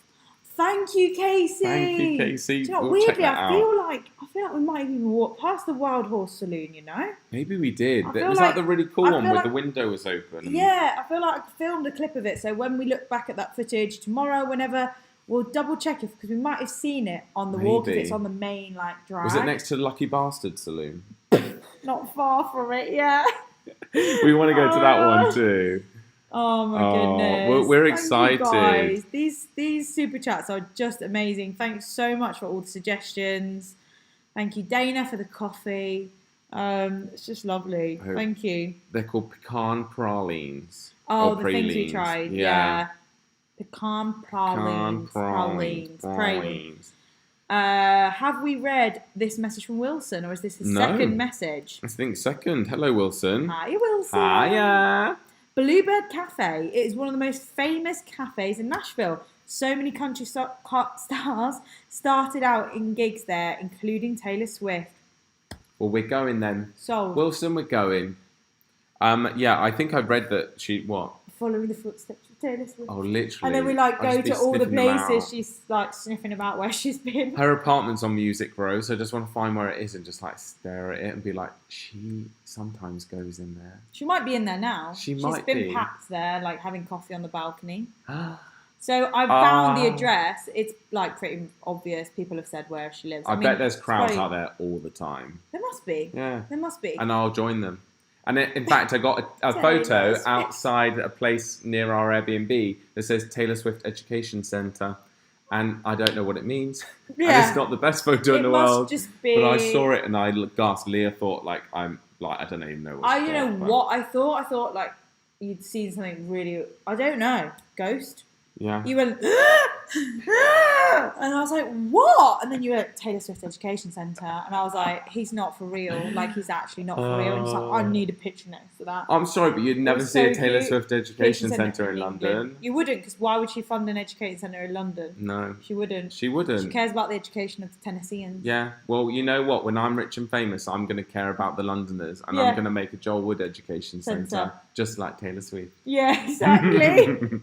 Thank you, Casey. Thank you, Casey. Do you know what, weirdly, I feel like we might even walk past the Wild Horse Saloon, you know? Maybe we did. Was like, that the really cool one where the window was open? Yeah, I feel like I filmed a clip of it. So when we look back at that footage tomorrow, whenever, we'll double check because we might have seen it on the walk if it's on the main drag. Was it next to Lucky Bastard Saloon? Not far from it, yeah. We want to go to that one too. Oh my goodness. We're excited. Thank you guys. These super chats are just amazing. Thanks so much for all the suggestions. Thank you, Dana, for the coffee. It's just lovely. Thank you. They're called pecan pralines. Oh, the things we tried. Yeah. Pecan pralines. Pralines. Have we read this message from Wilson, or is this his second message? I think second. Hello, Wilson. Hi, Wilson. Hiya. Bluebird Cafe. It is one of the most famous cafes in Nashville. So many country stars started out in gigs there, including Taylor Swift. Well, we're going then. Sold. Wilson, we're going. Yeah, I think I read that following the footsteps of Taylor Swift. Oh, literally. And then we go to all the places she's sniffing about where she's been. Her apartment's on Music Row, so I just want to find where it is and just stare at it and be like, she sometimes goes in there. She might be in there now. She's been packed there, having coffee on the balcony. So I found the address. It's pretty obvious. People have said where she lives. I bet there's crowds out there all the time. There must be. Yeah. There must be. And I'll join them. And in fact, I got a photo outside a place near our Airbnb that says Taylor Swift Education Centre. And I don't know what it means. Yeah. And it's not the best photo in the world. Just be... But I saw it and I gasped. Leah thought I don't even know what you know what I thought? I thought you'd seen something really, I don't know, ghost? Yeah. You went, And I was like, what? And then you were at Taylor Swift Education Centre, and I was like, he's not for real. Like, he's actually not for real. And he's like, I need a picture next to that. I'm sorry, but you'd never see a Taylor Swift Education Centre in London. You wouldn't, because why would she fund an education centre in London? No. She wouldn't. She wouldn't. She cares about the education of the Tennesseans. Yeah. Well, you know what? When I'm rich and famous, I'm going to care about the Londoners, and I'm going to make a Joel Wood Education Centre, just like Taylor Swift. Yeah, exactly.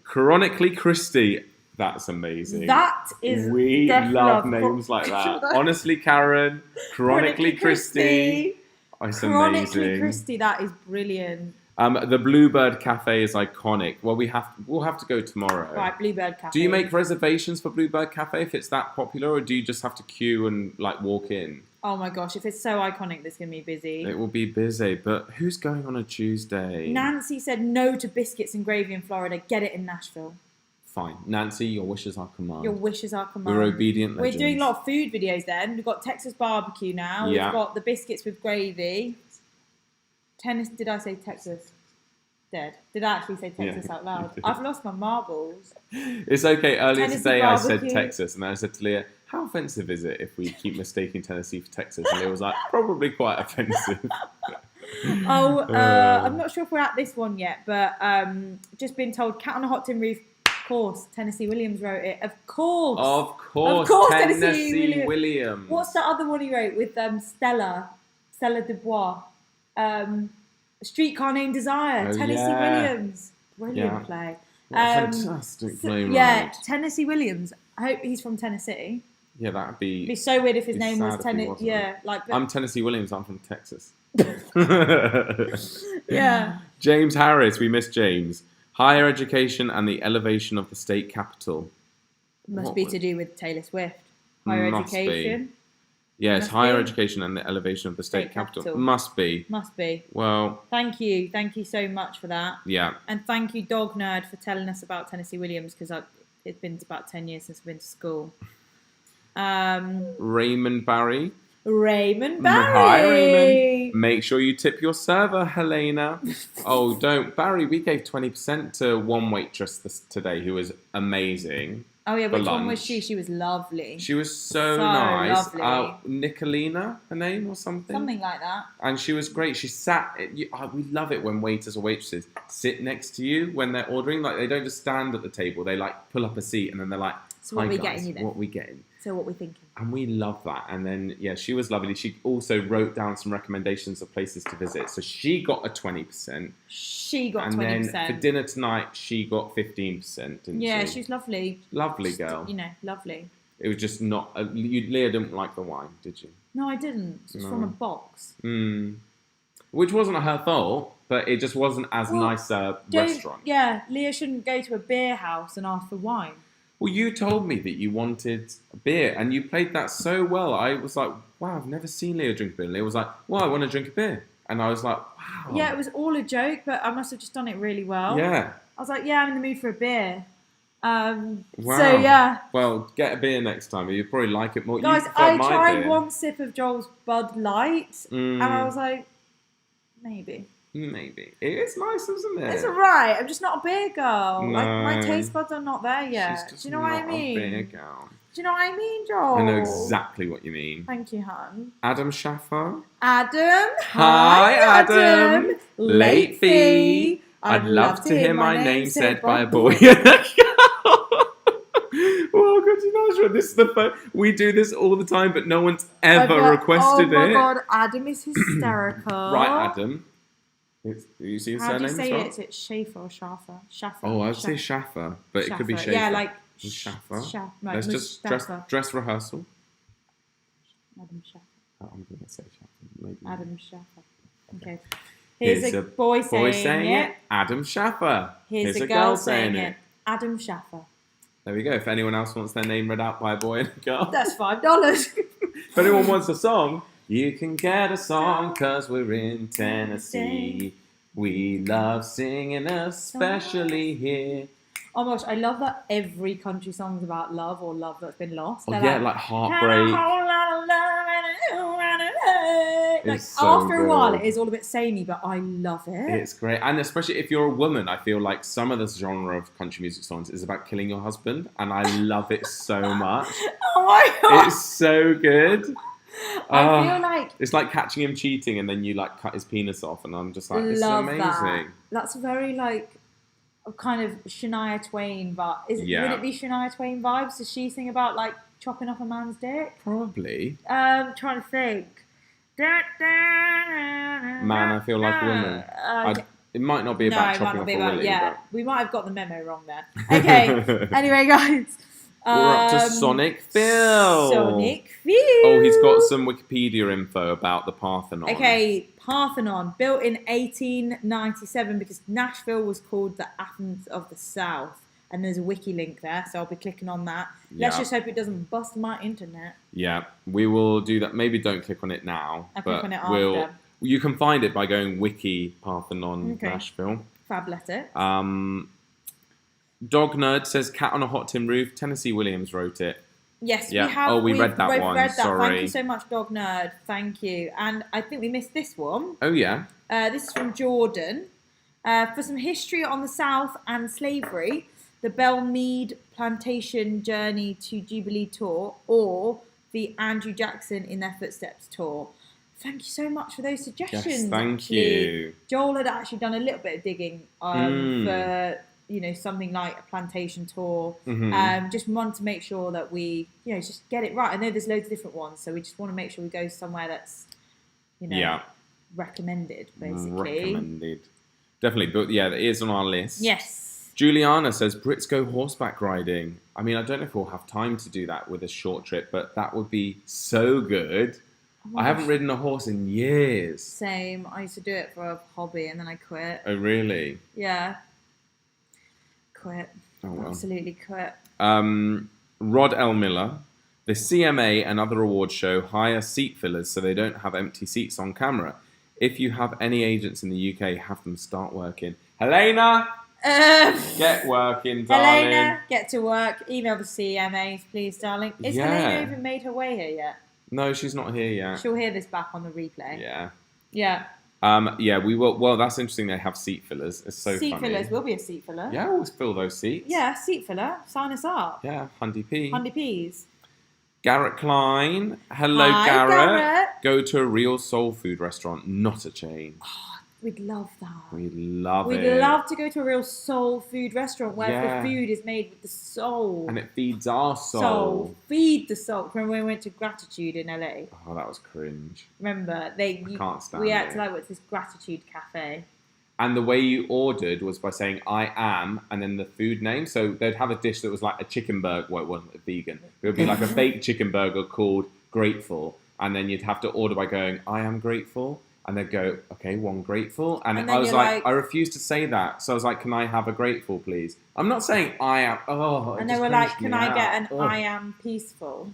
Chronically Christie. That's amazing. That is. We love names like that. Honestly, Karen. Chronically Christie. It's Chronically amazing. Christie. That is brilliant. The Bluebird Cafe is iconic. Well, we'll have to go tomorrow. Right, Bluebird Cafe. Do you make reservations for Bluebird Cafe if it's that popular, or do you just have to queue and like walk in? Oh my gosh, if it's so iconic, this going to be busy. It will be busy, but who's going on a Tuesday? Nancy said no to biscuits and gravy in Florida. Get it in Nashville. Fine. Nancy, your wishes are command. Your wishes are command. We're obedient legends. We're doing a lot of food videos then. We've got Texas barbecue now. Yeah. We've got the biscuits with gravy. Did I say Texas? Dead. Did I actually say Texas out loud? I've lost my marbles. It's okay. Earlier Tennessee today barbecue. I said Texas, and then I said to Leah, how offensive is it if we keep mistaking Tennessee for Texas? And Leah was like, probably quite offensive. I'm not sure if we're at this one yet, but just been told Cat on a Hot Tin Roof. Of course, Tennessee Williams wrote it. Of course, Tennessee Williams. What's the other one he wrote with Stella Dubois? Streetcar Named Desire. Tennessee Williams. Brilliant play. Fantastic play. Yeah, Tennessee Williams. I hope he's from Tennessee. Yeah, that'd be. It'd be so weird if his name was Tennessee. Yeah, like. I'm Tennessee Williams. I'm from Texas. Yeah. James Harris. We miss James. Higher education and the elevation of the state capital. Must be to do with Taylor Swift. Higher education. Yes, higher education and the elevation of the state capital. Must be. Must be. Well. Thank you. Thank you so much for that. Yeah. And thank you, Dog Nerd, for telling us about Tennessee Williams, because it's been about 10 years since I've been to school. Raymond Barry. Raymond Barry. Hi, Raymond. Make sure you tip your server, Helena. Oh, don't. Barry, we gave 20% to one waitress today who was amazing. Oh, yeah, which one was she? She was lovely. She was so nice. Lovely. Nicolina, her name, or something? Something like that. And she was great. She sat... we love it when waiters or waitresses sit next to you when they're ordering. Like, they don't just stand at the table. They, like, pull up a seat and then they're like, so what are we getting you then? What are we getting? So what are we thinking? And we love that. And then, yeah, she was lovely. She also wrote down some recommendations of places to visit. So she got a 20%. She got 20%. And then for dinner tonight, she got 15%, didn't she? Yeah, she's lovely. Lovely girl. You know, lovely. It was just not... Leah didn't like the wine, did you? No, I didn't. It was from a box. Which wasn't her fault, but it just wasn't as nice a restaurant. Yeah, Leah shouldn't go to a beer house and ask for wine. Well, you told me that you wanted a beer, and you played that so well. I was like, wow, I've never seen Leah drink beer. And Leah was like, well, I want to drink a beer. And I was like, wow. Yeah, it was all a joke, but I must have just done it really well. Yeah. I was like, yeah, I'm in the mood for a beer. Wow. So, yeah. Well, get a beer next time. You'd probably like it more. Guys, I tried one sip of Joel's Bud Light, and I was like, maybe. Maybe. It is nice, isn't it? It's alright. I'm just not a beer girl. No. Like, my taste buds are not there yet. She's Do you know what I mean? Not a beer girl. Do you know what I mean, Joel? I know exactly what you mean. Thank you, hon. Adam Schaffer. Adam. Hi, Adam. Late fee. I'd love to hear my name said by a boy and a girl. Welcome to Nashville. This is the first. We do this all the time, but no one's ever requested it. Oh my god, Adam is hysterical. Right, Adam. You see the surname? How do you say it? Is it Schaefer or Schaffer? Schaffer. Oh, I'd say Schaffer, but it could be Schaefer. Yeah, like Schaffer. Like let's just dress rehearsal. Adam Schaffer. Oh, I'm going to say Schaffer. Maybe. Adam Schaffer. Okay. Here's a boy saying it. Adam Schaffer. Here's a girl saying it. Adam Schaffer. There we go. If anyone else wants their name read out by a boy and a girl. That's $5. If anyone wants a song, you can get a song because we're in Tennessee. We love singing, especially here. Oh my gosh, I love that every country song's about love or love that's been lost. Oh, yeah, like heartbreak. like so after a while, good. it is all a bit samey, but I love it. It's great, and especially if you're a woman, I feel like some of this genre of country music songs is about killing your husband, and I love it so much. Oh my god, It's so good. I feel like it's like catching him cheating, and then you like cut his penis off, and I'm just like, it's love amazing. that. That's very like a kind of Shania Twain vibe. Would it be Shania Twain vibes? Does she sing about like chopping off a man's dick? Probably. Trying to think. Man, I feel like a woman. It might not be about chopping off a willy. Yeah, we might have got the memo wrong there. Okay. Anyway, guys. We're up to Sonic Phil. Sonic Phil. Oh, he's got some Wikipedia info about the Parthenon. Okay, Parthenon, built in 1897 because Nashville was called the Athens of the South. And there's a wiki link there, so I'll be clicking on that. Let's just hope it doesn't bust my internet. Yeah, we will do that. Maybe don't click on it now. I'll click on it after. You can find it by going Wiki Parthenon Nashville. Fab letter. Dog Nerd says Cat on a Hot Tin Roof. Tennessee Williams wrote it. Yes, yeah. we have. Oh, we read that one. Sorry. Thank you so much, Dog Nerd. Thank you. And I think we missed this one. Oh, yeah. This is from Jordan. For some history on the South and slavery, the Belmead Plantation Journey to Jubilee Tour, or the Andrew Jackson in Their Footsteps Tour. Thank you so much for those suggestions. Yes, thank you. Joel had actually done a little bit of digging for something like a plantation tour. Just want to make sure that we just get it right. I know there's loads of different ones, so we just want to make sure we go somewhere that's recommended, basically. Recommended, definitely. But yeah, it is on our list. Yes. Juliana says Brits go horseback riding. I mean, I don't know if we'll have time to do that with a short trip, but that would be so good. I haven't ridden a horse in years. Same. I used to do it for a hobby and then I quit. Oh, really? Yeah. Quit. Oh, well. Absolutely quit. Rod L. Miller. The CMA and other awards show hire seat fillers so they don't have empty seats on camera. If you have any agents in the UK, have them start working. Helena! Get working, darling. Helena, get to work. Email the CMAs, please, darling. Is Helena even made her way here yet? No, she's not here yet. She'll hear this back on the replay. Yeah. Yeah. Yeah, we will. Well, that's interesting. They have seat fillers. It's so funny. Seat fillers will be a seat filler. Yeah, we'll fill those seats. Yeah, seat filler. Sign us up. Yeah, Hundy P. Hundy P's. Garrett Klein. Hello, Hi, Garrett. Go to a real soul food restaurant, not a chain. We'd love that. We'd love We'd love to go to a real soul food restaurant where the food is made with the soul. And it feeds our soul. Feed the soul. Remember when we went to Gratitude in LA? Oh, that was cringe. Remember? I can't stand we had to went to this Gratitude cafe. And the way you ordered was by saying, I am, and then the food name. So they'd have a dish that was like a chicken burger. Well, it wasn't a vegan. It would be like a baked chicken burger called Grateful. And then you'd have to order by going, I am grateful. And they'd go, okay, one grateful. And I was like, I refuse to say that. So I was like, can I have a grateful, please? I'm not saying I am. Oh, and they were like, can I get an I am peaceful?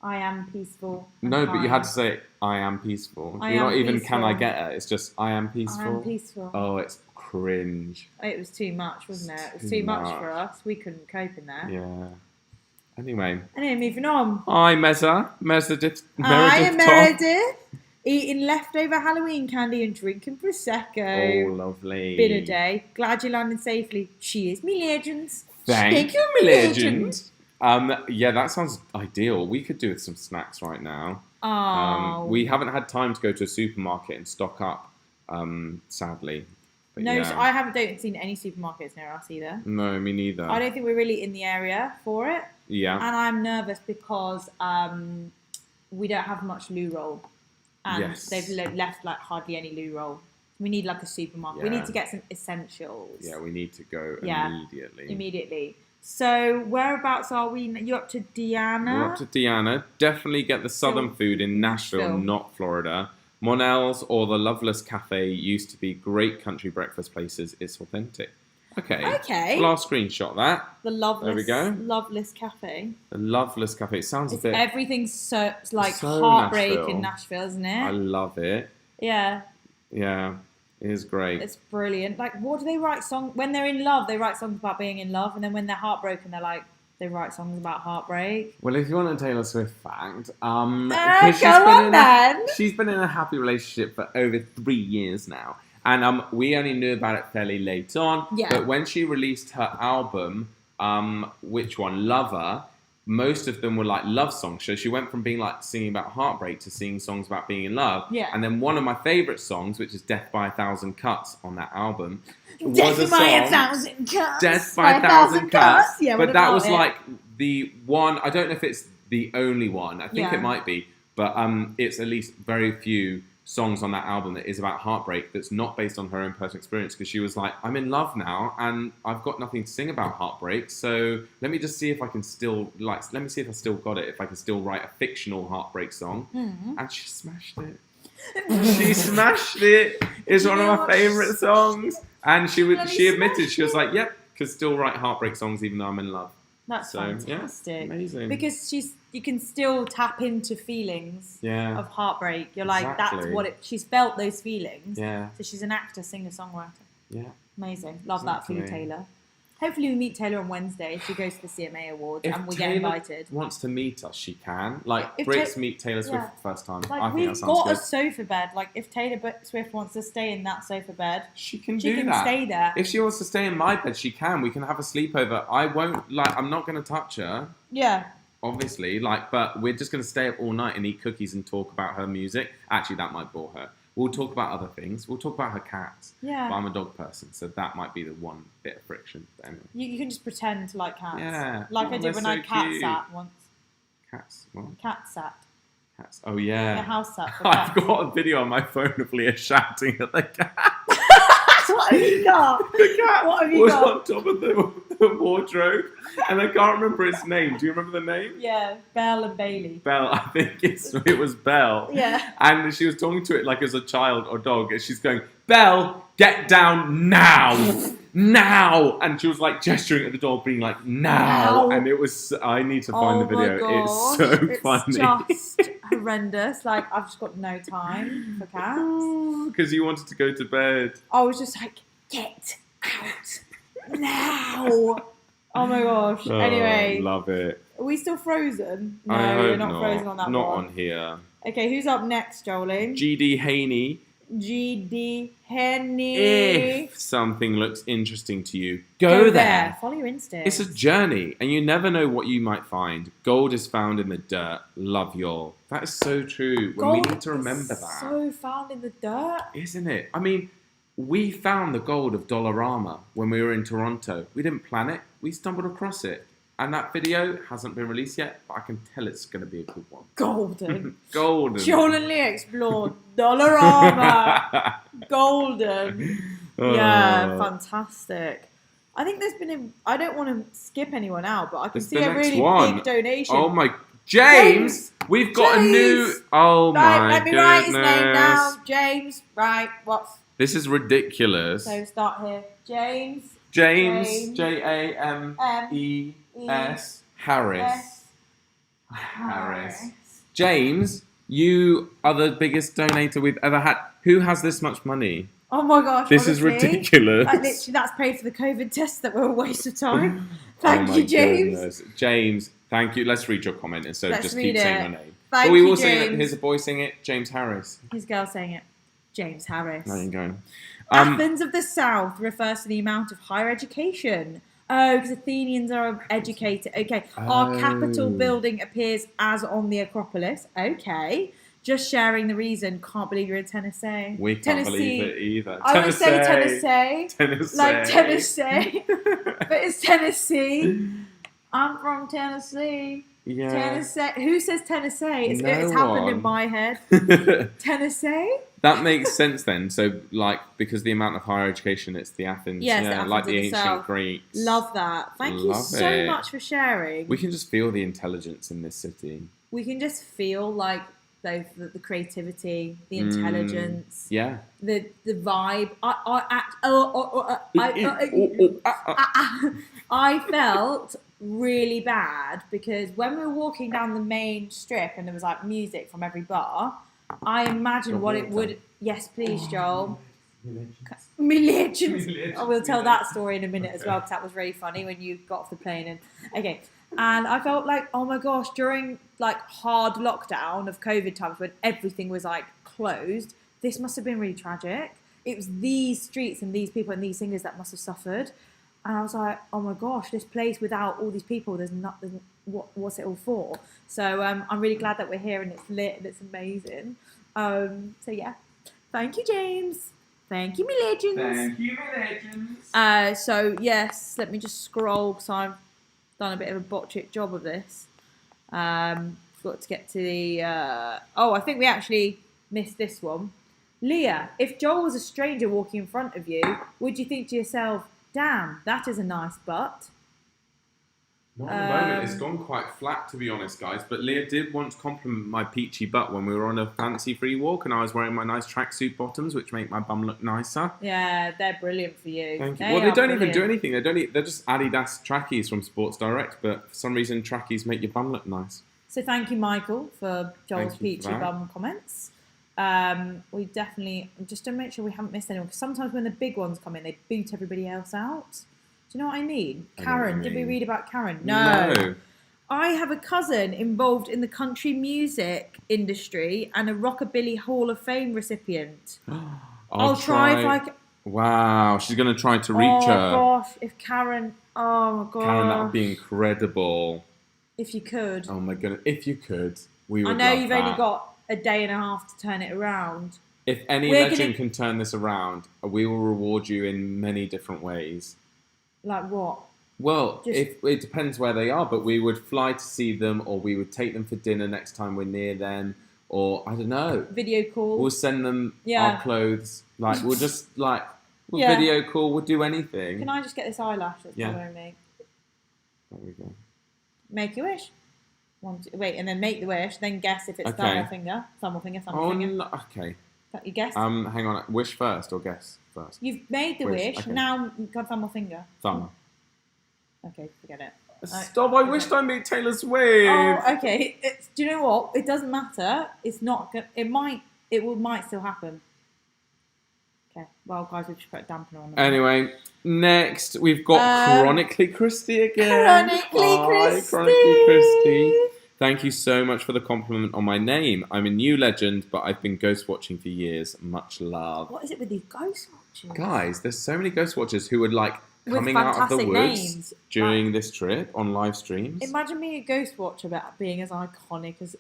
I am peaceful. No, but you had to say, I am peaceful. You're not even, can I get it? It's just, I am peaceful. I am peaceful. Oh, it's cringe. It was too much, wasn't it? It was too much for us. We couldn't cope in there. Yeah. Anyway, moving on. Hi, Meredith. I am Meredith. Eating leftover Halloween candy and drinking Prosecco. Oh, lovely. Been a day. Glad you landed safely. Cheers, me legends. Thank you, me legend. Yeah, that sounds ideal. We could do with some snacks right now. Oh. We haven't had time to go to a supermarket and stock up, sadly. But no, so I don't seen any supermarkets near us either. No, me neither. I don't think we're really in the area for it. Yeah. And I'm nervous because we don't have much loo roll. And they've left like hardly any loo roll. We need like a supermarket. Yeah. We need to get some essentials. Yeah, we need to go immediately. So whereabouts are we? You're up to Deanna? We're up to Deanna. Definitely get the southern food in Nashville, not Florida. Monell's or the Loveless Cafe used to be great country breakfast places. It's authentic. Okay. Well, I'll screenshot that. The Loveless. There we go. Loveless Cafe. The Loveless Cafe. It sounds a bit. Everything's so heartbreak in Nashville, isn't it? I love it. Yeah. Yeah. It is great. It's brilliant. Like, what do they write songs when they're in love? They write songs about being in love, and then when they're heartbroken, they they write songs about heartbreak. Well, if you want a Taylor Swift fact, she's been in a happy relationship for over 3 years now. And we only knew about it fairly late on. Yeah. But when she released her album, which one? Lover, most of them were like love songs. So she went from being like singing about heartbreak to singing songs about being in love. Yeah. And then one of my favourite songs, which is Death by a Thousand Cuts on that album, Death by a Thousand Cuts. Death by a Thousand Cuts. Yeah, but that was like the one, I don't know if it's the only one. I think it might be. But it's at least very few songs on that album that is about heartbreak that's not based on her own personal experience, because she was like, I'm in love now and I've got nothing to sing about heartbreak, so let me just see if I can still let me see if I still got it, if I can still write a fictional heartbreak song. And she smashed it. She smashed it. It's one of my favourite songs. And she admitted, she was like, yep, could still write heartbreak songs even though I'm in love. That's fantastic. Yeah, amazing. Because you can still tap into feelings of heartbreak. You're like, that's what she's felt those feelings. Yeah. So she's an actor, singer, songwriter. Yeah. Amazing. Love that for you, Taylor. Hopefully we meet Taylor on Wednesday. She goes to the CMA Awards and we get invited. Wants to meet us, she can. Like, Brits meet Taylor Swift for the first time. Like, I think we've got a sofa bed. Like, if Taylor Swift wants to stay in that sofa bed, she can stay there. If she wants to stay in my bed, she can. We can have a sleepover. I'm not going to touch her. Yeah. Obviously, but we're just going to stay up all night and eat cookies and talk about her music. Actually, that might bore her. We'll talk about other things. We'll talk about her cats. Yeah. But I'm a dog person, so that might be the one bit of friction. But anyway. You can just pretend to like cats. Yeah. Like I did when I cat sat once. Cats? What? Cat sat. Cats. Oh, yeah. A house sat for cats. I've got a video on my phone of Leah shouting at the cat. What have you got? The cat what have you was got? on top of the wardrobe, and I can't remember its name. Do you remember the name? Yeah, Belle and Bailey. Belle, I think it was Belle. Yeah. And she was talking to it like as a child or dog, and she's going, Belle, get down now! Now! And she was like gesturing at the dog, being like, now! And it was, I need to find the video. God. It's so funny. It's just horrendous. Like, I've just got no time for cats. Because you wanted to go to bed. I was just like, get out now! Oh my gosh. Anyway. Love it. Are we still frozen? No, I we're hope not frozen on that Not one. on here. Okay, who's up next, Jolie? GD Haney. GD Haney. If something looks interesting to you, go there. Follow your instincts. It's a journey, and you never know what you might find. Gold is found in the dirt. Love y'all. That is so true. We need to remember that. So found in the dirt. Isn't it? I mean, we found the gold of Dollarama when we were in Toronto. We didn't plan it. We stumbled across it. And that video hasn't been released yet, but I can tell it's going to be a good one. Golden. Golden. Joel Lia explore Dollarama. Golden. Yeah, fantastic. I think there's been I don't want to skip anyone out, but I can see a really big donation. Oh my, James! We've got a new, oh my let me write his name down. James, right, what's... This is ridiculous. So start here. James, James, Harris. Harris. James, you are the biggest donator we've ever had. Who has this much money? Oh my gosh. This is ridiculous. Like, literally, that's paid for the COVID tests that were a waste of time. Thank you, James. Goodness. James, thank you. Let's read your comment instead of just keep saying your name. Thank we you, will James. sing it. Here's a boy singing it. James Harris. His girl saying it. James Harris. There you go. Athens of the South refers to the amount of higher education. Oh, because Athenians are educated. Okay. Our capital building appears as on the Acropolis. Okay. Just sharing the reason. Can't believe you're in Tennessee. We can't believe it either. I would say Tennessee. Tennessee. Like Tennessee. But it's Tennessee. I'm from Tennessee. Yeah. Tennessee. Who says Tennessee? It's happened in my head. Tennessee? That makes sense then. So, like, because the amount of higher education, it's the Athens. Yes, yeah, the Athens like of the the ancient South. Greeks. Love that. Thank you so much for sharing. We can just feel the intelligence in this city. We can just feel like both the creativity, the intelligence, yeah, the vibe. I felt really bad because when we were walking down the main strip and there was like music from every bar, I imagined what it would. Yes, please, Joel. Me legends. I will tell that story in a minute as well because that was really funny when you got off the plane and okay. And I felt like, oh my gosh, during like hard lockdown of COVID times when everything was like closed, this must have been really tragic. It was these streets and these people and these singers that must have suffered. And I was like, oh my gosh, this place without all these people, there's nothing. What's it all for? So I'm really glad that we're here and it's lit and it's amazing. So yeah, thank you, James. Thank you, me legends. Thank you, me legends. So yes, let me just scroll because I've done a bit of a botched job of this. Got to get to the. I think we actually missed this one. Leah, if Joel was a stranger walking in front of you, would you think to yourself, damn, that is a nice butt? Not at the moment. It's gone quite flat, to be honest, guys. But Leah did once compliment my peachy butt when we were on a fancy free walk and I was wearing my nice tracksuit bottoms, which make my bum look nicer. Yeah, they're brilliant for you. Thank you. Well, they don't even do anything. They're just Adidas trackies from Sports Direct, but for some reason, trackies make your bum look nice. So thank you, Michael, for Joel's peachy bum comments. We definitely, just to make sure we haven't missed anyone, because sometimes when the big ones come in, they boot everybody else out. Do you know what I mean? Karen, did we read about Karen? No. I have a cousin involved in the country music industry and a Rockabilly Hall of Fame recipient. I'll try if I can. Wow, she's going to try to reach her. Oh gosh, if Karen, oh my gosh. Karen, that would be incredible. If you could. Oh my goodness, if you could, we would love I know you've only got a day and a half to turn it around. If any legend can turn this around, we will reward you in many different ways. Like what? Well, if it depends where they are, but we would fly to see them, or we would take them for dinner next time we're near them, or I don't know. Video call. We'll send them our clothes. Like we'll just video call. We'll do anything. Can I just get this eyelash that's bothering me? There we go. Make a wish. Wait, and then make the wish. Then guess if it's thumb or finger. Thumb or finger. Thumb or finger. No, okay. You guess. Hang on. Wish first or guess first? You've made the wish. Okay. Now you've got thumb or finger. Thumb. Okay, forget it. Stop! I wished I made Taylor Swift. Oh, okay. Do you know what? It doesn't matter. It's not. It might still happen. Okay. Well, guys, we've just put a dampener on. Anyway, next we've got Chronically Christy again. Chronically Christy. Thank you so much for the compliment on my name. I'm a new legend, but I've been ghost watching for years. Much love. What is it with these ghost watchers? Guys, there's so many ghost watchers who would coming out of the woods during this trip on live streams. Imagine being a ghost watcher, but being as iconic as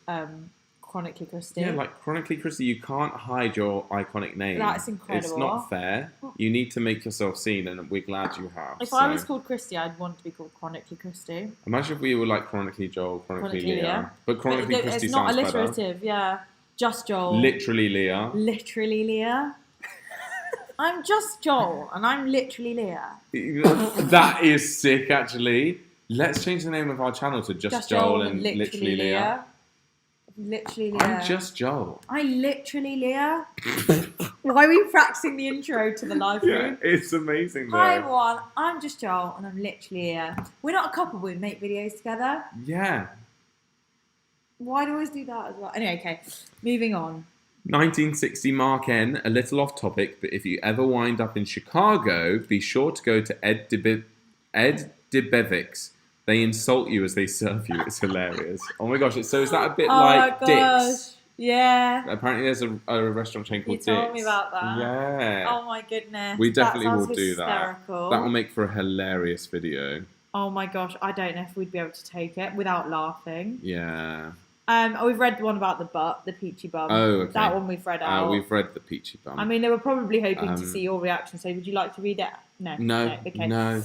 Chronically Christy. Yeah, like Chronically Christy, you can't hide your iconic name. That's incredible. It's not fair. You need to make yourself seen, and we're glad you have. If I was called Christy, I'd want to be called Chronically Christy. Imagine if we were like Chronically Joel, Chronically Leah. But Chronically Christy sounds better. It's not alliterative, yeah. Just Joel. Literally Leah. Literally Leah. I'm just Joel, and I'm literally Leah. That is sick, actually. Let's change the name of our channel to Just Joel and Literally Leah. Literally Leah. I'm just Joel. I literally Leah. Why are we practicing the intro to the live room? Yeah, it's amazing though. Hi everyone, I'm just Joel and I'm literally Leah. We're not a couple, we make videos together. Yeah. Why do I always do that as well? Anyway, okay, moving on. 1960 Mark N, a little off topic, but if you ever wind up in Chicago, be sure to go to Ed DeBevick's. They insult you as they serve you. It's hilarious. Oh my gosh, so is that a bit like Dick's? Yeah. Apparently there's a restaurant chain called Dick's. You told me about that. Yeah. Oh my goodness. We definitely will do hysterical. That. That will make for a hilarious video. Oh my gosh, I don't know if we'd be able to take it without laughing. Yeah. We've read one about the butt, the peachy bum. Oh, okay. That one we've read out. We've read the peachy bum. I mean, they were probably hoping to see your reaction, so would you like to read it? No. No. Okay. No.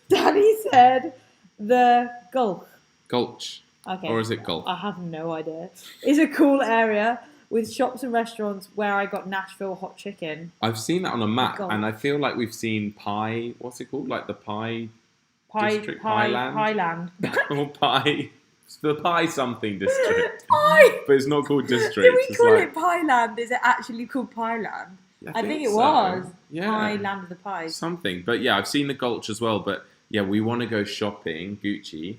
Danny said the Gulch. Okay. Or is it Gulch? I have no idea. It's a cool area with shops and restaurants where I got Nashville hot chicken. I've seen that on a map, and I feel like we've seen Pie. What's it called? Like the Pie District? Pieland. Or Pie. The Pie something district. Pie! But it's not called district. Did we call it Pieland? Is it actually called Pieland? Yeah, I think it so. was. Yeah. Pie, Land of the Pies. Something. But yeah, I've seen the Gulch as well. But yeah, we want to go shopping. Gucci.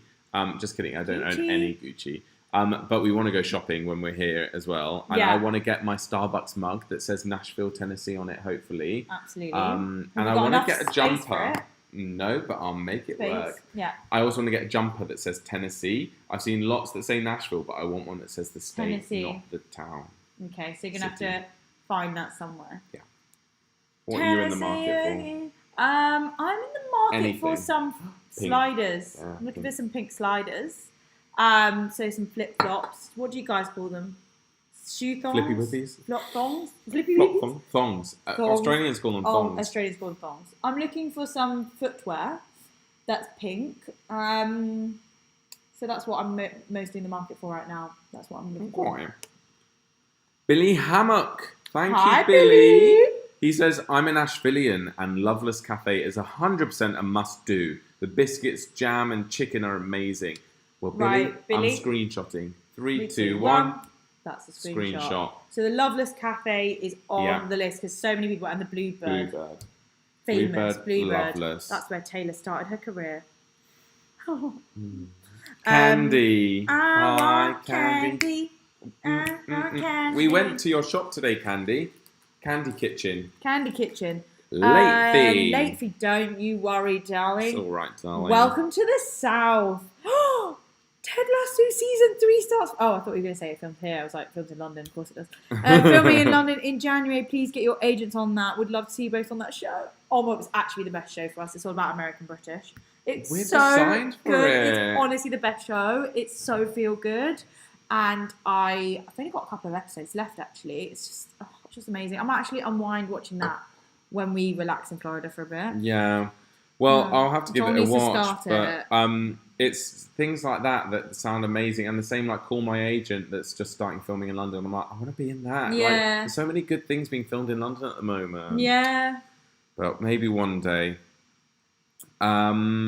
Just kidding. I don't own any Gucci. But we want to go shopping when we're here as well. And I want to get my Starbucks mug that says Nashville, Tennessee on it, hopefully. Absolutely. And I want to get a jumper. No, but I'll make it work. Yeah. I also want to get a jumper that says Tennessee. I've seen lots that say Nashville, but I want one that says the state, Tennessee. not the town. Okay, so you're going to have to find that somewhere. Yeah. What are you in the market for? I'm in the market for some Pink. sliders. Yeah, I'm looking pink. for some pink sliders. So some flip-flops. What do you guys call them? Shoe thongs? Flippy whippies? Flop thongs? Flippy whippies? Thongs. Thongs. Australians call them thongs. Australians call them thongs. I'm looking for some footwear that's pink. So that's what I'm mostly in the market for right now. That's what I'm looking for. Billy Hammock. Thank Hi, you, Billy. Billy. He says, I'm an Nashvilleian and Loveless Cafe is 100% a must-do. The biscuits, jam and chicken are amazing. Well, Billy, Billy. I'm screenshotting. 3, 2, 1. That's the screenshot. So the Loveless Cafe is on the list because so many people, and the Bluebird. Famous Bluebird. Loveless. That's where Taylor started her career. Candy. I Hi, want candy. We went to your shop today, Candy. Candy Kitchen. Candy Kitchen. Late fee. Late fee, don't you worry, darling. It's all right, darling. Welcome to the South. Ted Lasso season 3 starts. Oh, I thought you were going to say it filmed here. I was like, filmed in London. Of course it does. Filming in London in January. Please get your agents on that. Would love to see you both on that show. Oh, well, it was actually the best show for us. It's all about American British. It's We're so designed for good. it. It's honestly the best show. It's so feel good. And I've only got a couple of episodes left, actually. It's just amazing. I'm actually unwind watching that when we relax in Florida for a bit. Yeah. Well, I'll have to give it a watch. But it's things like that sound amazing. And the same like Call My Agent that's just starting filming in London. I'm like, I want to be in that. Yeah. Like, there's so many good things being filmed in London at the moment. Yeah. But maybe one day. Kataz.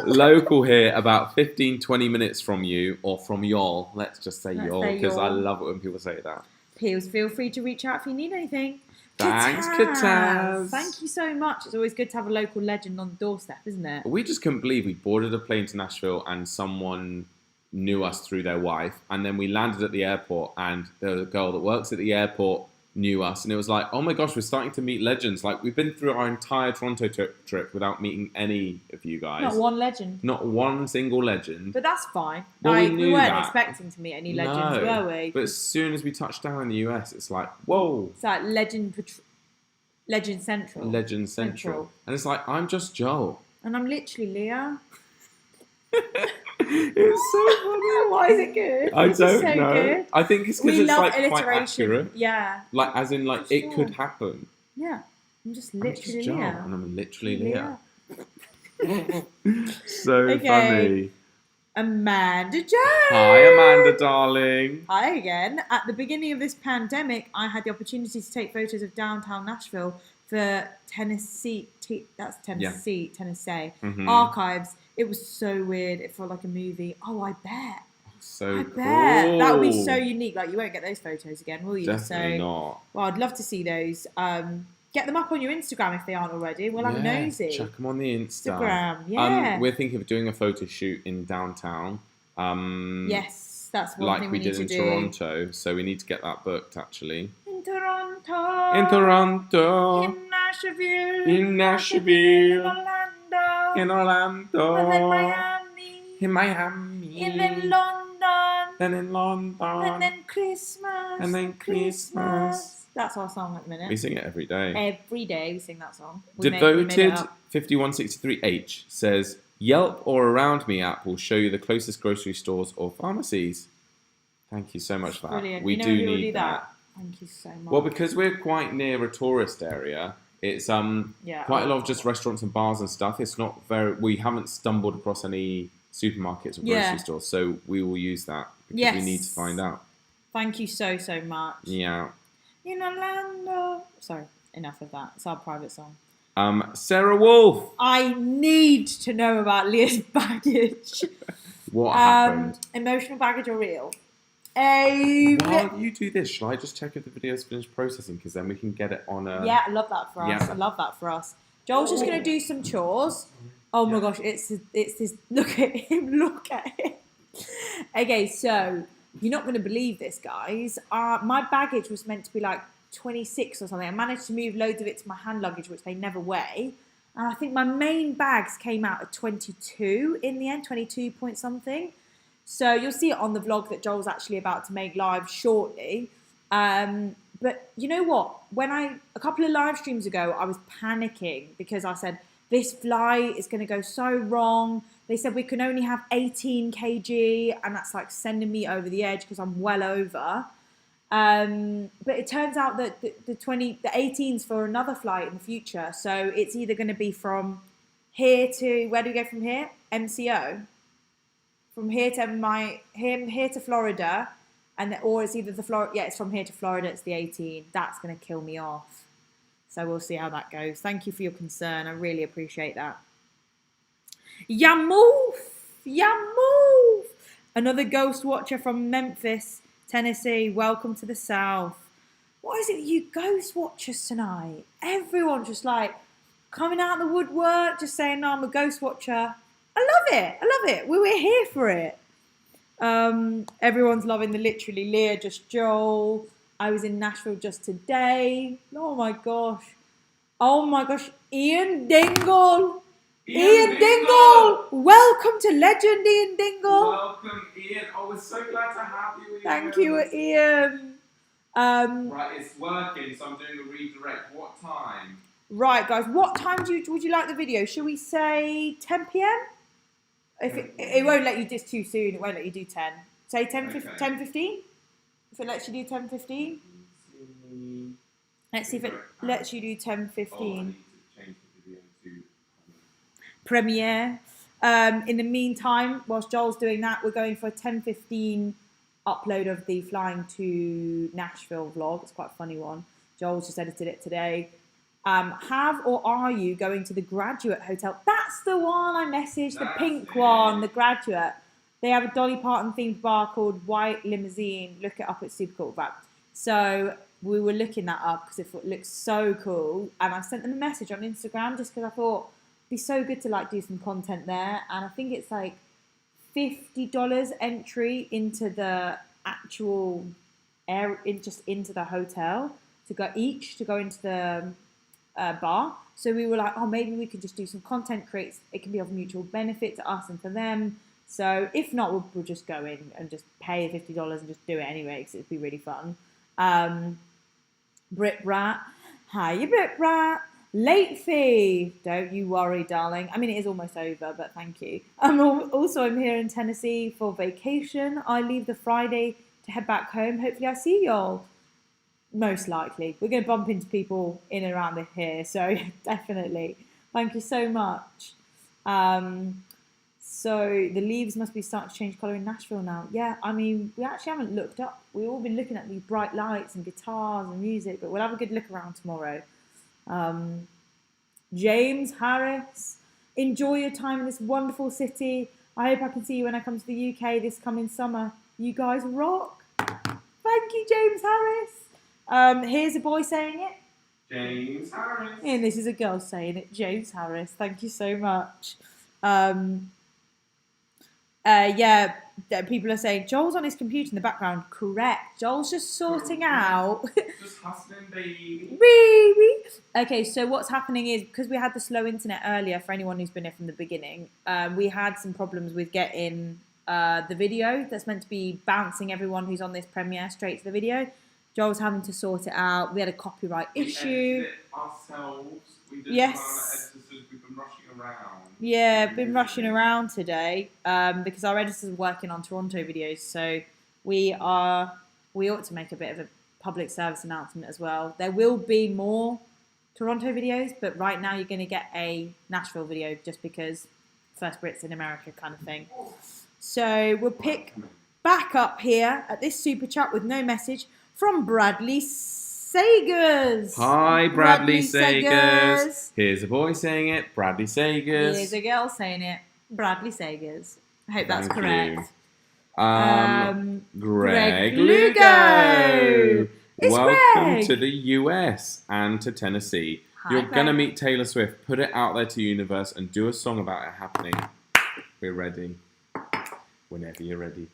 Local here, about 15-20 minutes from you, or from y'all. Let's just say y'all, because I love it when people say that. Please feel free to reach out if you need anything. Thanks, Kataz. Thank you so much. It's always good to have a local legend on the doorstep, isn't it? We just couldn't believe we boarded a plane to Nashville and someone knew us through their wife, and then we landed at the airport and the girl that works at the airport knew us, and it was like, oh my gosh, we're starting to meet legends. Like, we've been through our entire Toronto trip without meeting any of you guys. Not one legend. Not one single legend. But that's fine. Well, we weren't expecting to meet any legends, were we? But as soon as we touched down in the US, it's like, whoa. It's like Legend Central. Legend Central. And it's like, I'm just Joel. And I'm literally Leah. It's so funny. Why is it good? I don't know. Good. I think it's because it's like quite accurate. Yeah. Like, as in, like, it could happen. Yeah. I'm just literally I'm just Leah. Joel, and I'm literally Leah. So funny. Amanda Jones. Hi, Amanda, darling. Hi again. At the beginning of this pandemic, I had the opportunity to take photos of downtown Nashville for Tennessee archives. It was so weird. It felt like a movie. Oh, I bet. So bet. Cool. That would be so unique. Like, you won't get those photos again, will you? Definitely not. Well, I'd love to see those. Get them up on your Instagram if they aren't already. We'll have a nosy. Chuck them on the Instagram. Yeah. We're thinking of doing a photo shoot in downtown. Yes, that's one thing we need to do. Like we did in Toronto, so we need to get that booked, actually. In Toronto. In Toronto. In Nashville. In Nashville. In Orlando. In Orlando. And then Miami. In Miami. And then London. Then in London. And then Christmas. And then Christmas. That's our song at the minute. We sing it every day. Every day we sing that song. Devoted 5163H says, Yelp or Around Me app will show you the closest grocery stores or pharmacies. Thank you so much for that. Brilliant. We do need that. Thank you so much. Well, because we're quite near a tourist area, it's quite a lot of just restaurants and bars and stuff. It's not we haven't stumbled across any supermarkets or grocery stores, so we will use that because we need to find out. Thank you so much. Yeah. In Orlando. Sorry, enough of that. It's our private song. Sarah Wolf. I need to know about Leah's baggage. What happened? Emotional baggage or real? While you do this, shall I just check if the video's finished processing? Because then we can get it on a... Yeah, I love that for us. Yeah. I love that for us. Joel's just going to do some chores. Oh my gosh, it's this... Look at him. Okay, so... You're not going to believe this, guys. My baggage was meant to be like 26 or something. I managed to move loads of it to my hand luggage, which they never weigh. And I think my main bags came out at 22 in the end, 22 point something. So you'll see it on the vlog that Joel's actually about to make live shortly. But you know what? A couple of live streams ago, I was panicking because I said, this flight is going to go so wrong. They said we can only have 18 kg, and that's like sending me over the edge because I'm well over. But it turns out that the 18's for another flight in the future. So it's either going to be from here to, where do we go from here? MCO. From here to Florida, or it's either it's from here to Florida. It's the 18. That's going to kill me off. So we'll see how that goes. Thank you for your concern. I really appreciate that. Ya move. Another ghost watcher from Memphis, Tennessee. Welcome to the South. What is it with you ghost watchers tonight? Everyone just like coming out of the woodwork, just saying, no, I'm a ghost watcher. I love it. We're here for it. Everyone's loving the literally Lia, just Joel. I was in Nashville just today. Oh my gosh. Ian Dingle. Ian Dingle. Welcome to Legend, Ian Dingle. Welcome, Ian. Oh, we're so glad to have you, Ian. Thank you, Ian. Right, it's working, so I'm doing a redirect. What time? Right, guys. What time would you like the video? Should we say 10 p.m.? If it won't let you just too soon. It won't let you do 10. Say 10:15. If it lets you do 10:15. Let's see if it lets you do 10:15. Premiere. In the meantime, whilst Joel's doing that, we're going for a 10:15 upload of the flying to Nashville vlog. It's quite a funny one. Joel's just edited it today. Have or are you going to the Graduate Hotel? That's the one I messaged, the pink one, the Graduate. They have a Dolly Parton themed bar called White Limousine. Look it up, it's super cool. But so we were looking that up because it looks so cool. And I sent them a message on Instagram just because I thought it'd be so good to like do some content there. And I think it's like $50 entry into the actual into the hotel to go into the bar. So we were like, oh, maybe we could just do some content creates. It can be of mutual benefit to us and for them. So if not, we'll just go in and just pay the $50 and just do it anyway because it'd be really fun. Brit Rat, hiya Brit Rat. Late fee, don't you worry, darling. I mean, it is almost over, but thank you. I'm here in Tennessee for vacation. I leave the Friday to head back home. Hopefully I see y'all. Most likely. We're going to bump into people in and around here, so definitely. Thank you so much. So the leaves must be starting to change colour in Nashville now. Yeah, I mean, we actually haven't looked up. We've all been looking at these bright lights and guitars and music, but we'll have a good look around tomorrow. James Harris, enjoy your time in this wonderful city. I hope I can see you when I come to the UK this coming summer. You guys rock. Thank you, James Harris. Here's a boy saying it. James Harris. And this is a girl saying it. James Harris. Thank you so much. Yeah, people are saying Joel's on his computer in the background. Correct. Joel's just sorting out. Just hustling, baby. Baby. Okay, so what's happening is because we had the slow internet earlier. For anyone who's been here from the beginning, we had some problems with getting the video that's meant to be bouncing everyone who's on this premiere straight to the video. Joel's having to sort it out. We had a copyright issue. We edited it ourselves. We did yes. We've been rushing around. Yeah, been rushing around today because our editors are working on Toronto videos. So we ought to make a bit of a public service announcement as well. There will be more Toronto videos, but right now you're going to get a Nashville video just because first Brits in America kind of thing. So we'll pick back up here at this super chat with no message from Bradley Sagers. Hi, Bradley Sagers. Here's a boy saying it, Bradley Sagers. Here's a girl saying it, Bradley Sagers. I hope that's correct. Greg Lugo. Welcome Greg. to the US and to Tennessee. Hi, You're Greg. going to meet Taylor Swift. Put it out there to the universe and do a song about it happening. We're ready. Whenever you're ready.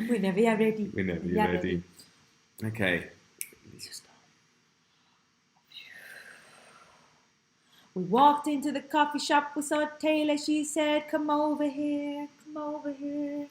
Whenever you're ready. Whenever you're ready. Okay. We walked into the coffee shop, we saw Taylor, she said, come over here, come over here.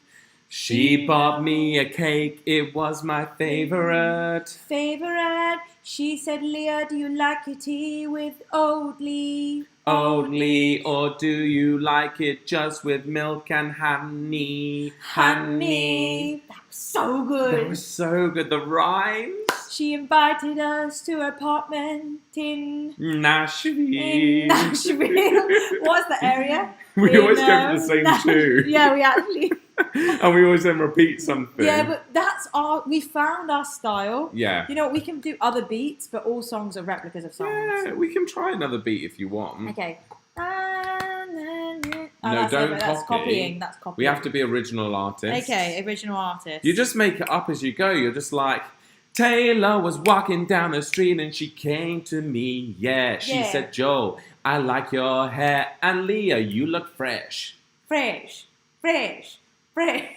She bought me a cake, it was my favorite. Favorite. She said, Leah, do you like your tea with Oatly? Oatly, or do you like it just with milk and honey? Honey. That was so good. That was so good. The rhymes. She invited us to her apartment in Nashville. What's the area? We always go for the same two. Yeah, we actually. And we always then repeat something. Yeah, but we found our style. Yeah. You know what, we can do other beats, but all songs are replicas of songs. Yeah, we can try another beat if you want. Okay. No, don't that's copy. Copying. That's copying. We have to be original artists. Okay, original artist. You just make it up as you go. You're just like, Taylor was walking down the street and she came to me. Yeah, she said, Joel, I like your hair. And Leah, you look fresh. Fresh. There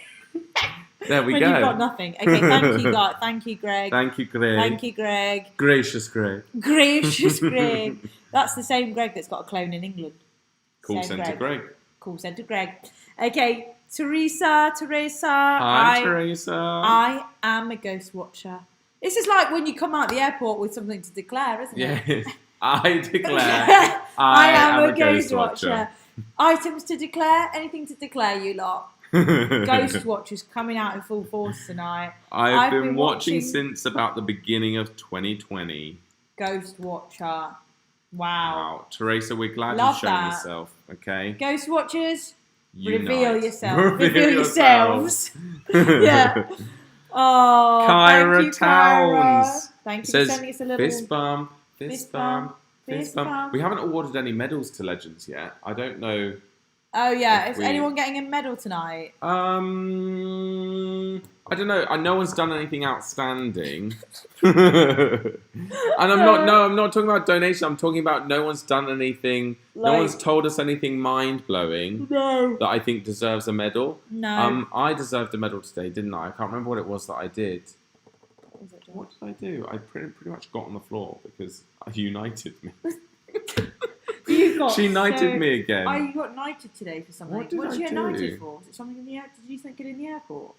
we when go. You've got nothing. Okay, thank you, God. Thank you, Greg. Thank you, Greg. Thank you, Greg. Gracious Greg. Gracious Greg. That's the same Greg that's got a clone in England. Call centre Greg. Call centre Greg. Okay, Teresa. Hi, Teresa. I am a ghost watcher. This is like when you come out the airport with something to declare, isn't it? Yes. I declare I am a ghost watcher. Items to declare, anything to declare, you lot. Ghost Watchers coming out in full force tonight. I've been watching since about the beginning of 2020. Ghost Watcher. Wow. Teresa, we're glad Love you've shown that. yourself, okay? Ghost Watchers, Unite. reveal yourself. Reveal yourselves. Yeah. Oh, Kyra thank you, Towns. Kyra. Thank you Says, for sending us a little... fist bump, fist bump, fist fist bump. bump. We haven't awarded any medals to legends yet. I don't know. Oh, yeah. Is anyone getting a medal tonight? I don't know. No one's done anything outstanding. And I'm not talking about donation. I'm talking about no one's done anything. No one's told us anything mind-blowing that I think deserves a medal. No. I deserved a medal today, didn't I? I can't remember what it was that I did. What did I do? I pretty much got on the floor because you united me. She knighted me again. Oh, you got knighted today for something. What did you get do? Knighted for? Was it something in the air? Did you think it in the airport?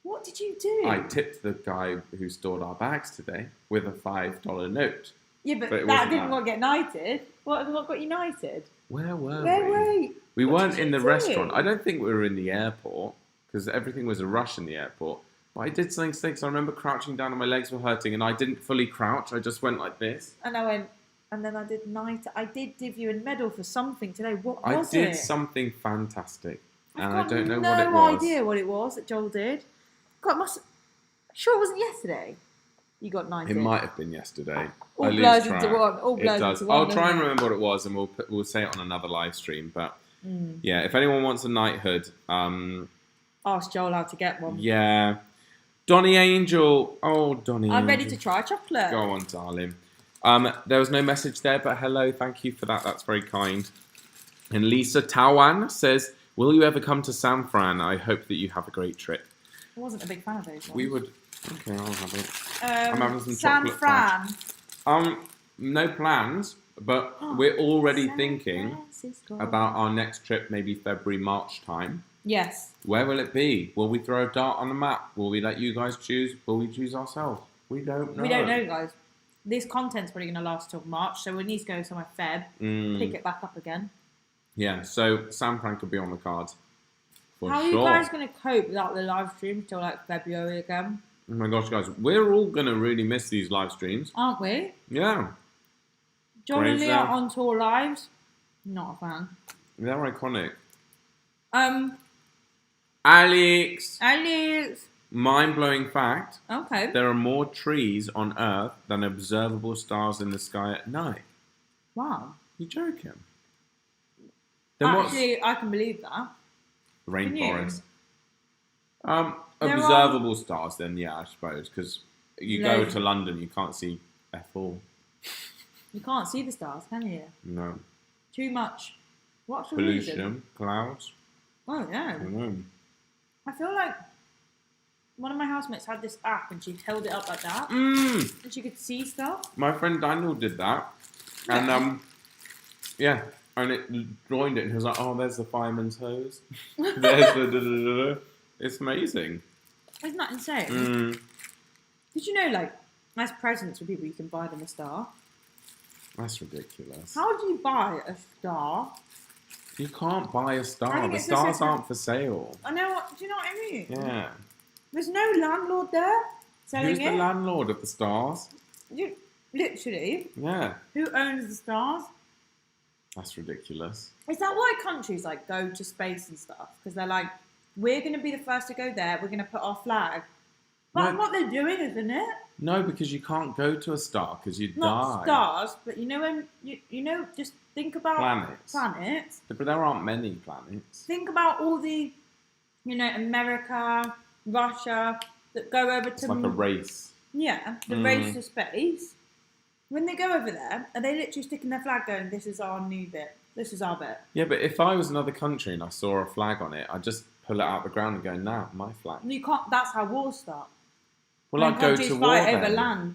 What did you do? I tipped the guy who stored our bags today with a $5 note. Yeah, but that didn't get knighted. What got you knighted? Where were we? We weren't in the restaurant. I don't think we were in the airport because everything was a rush in the airport. But I did something sick. So I remember crouching down and my legs were hurting and I didn't fully crouch. I just went like this. And I went... And then I did give you a medal for something today. What was it? I did something fantastic. And I don't know what it was. No idea what it was that Joel did. God, sure it wasn't yesterday you got knighted. It might have been yesterday. All blurs into one. All blurs into one. I'll try and remember what it was and we'll say it on another live stream. But yeah, if anyone wants a knighthood... ask Joel how to get one. Yeah. Donny Angel. Oh, Donny Angel. I'm ready to try chocolate. Go on, darling. There was no message there, but hello, thank you for that. That's very kind. And Lisa Tawan says, will you ever come to San Fran? I hope that you have a great trip. I wasn't a big fan of those ones. We would... Okay, I'll have it. I'm having some San chocolate Fran. fudge. No plans, but we're already thinking about our next trip, maybe February, March time. Yes. Where will it be? Will we throw a dart on the map? Will we let you guys choose? Will we choose ourselves? We don't know. We don't know, guys. This content's probably going to last till March, so we need to go somewhere Feb, pick it back up again. Yeah, so San Fran could be on the cards. How are you guys going to cope without the live streams till like February again? Oh my gosh, guys, we're all going to really miss these live streams. Aren't we? Yeah. Joel Lia on tour lives? Not a fan. They're iconic. Alex! Mind-blowing fact. Okay. There are more trees on Earth than observable stars in the sky at night. Wow. You joking? Actually, I can believe that. Rainforest. Observable stars then, yeah, I suppose. Because you go to London, you can't see F4. You can't see the stars, can you? No. Too much. What's the pollution, reason? clouds. Oh, yeah. I don't know. I feel like one of my housemates had this app and she held it up like that. And she could see stuff. My friend Daniel did that. And, and it joined it and he was like, oh, there's the fireman's hose. There's the It's amazing. Isn't that insane? Did you know, like, as presents for people, you can buy them a star? That's ridiculous. How do you buy a star? You can't buy a star. The stars aren't for sale. I know. Do you know what I mean? Yeah. There's no landlord there selling Who's it. the landlord of the stars? Literally. Yeah. Who owns the stars? That's ridiculous. Is that why countries like go to space and stuff? Because they're like, we're going to be the first to go there. We're going to put our flag. But what they're doing, isn't it? No, because you can't go to a star because you die. Not stars, but you know when just think about planets. But there aren't many planets. Think about all the, America, Russia that go over to. It's like a race. Yeah, the race to space. When they go over there, are they literally sticking their flag going, this is our new bit, this is our bit? Yeah, but if I was another country and I saw a flag on it, I'd just pull it out of the ground and go, nah, my flag. You can't. That's how wars start. Well, I'd go to war fight over land.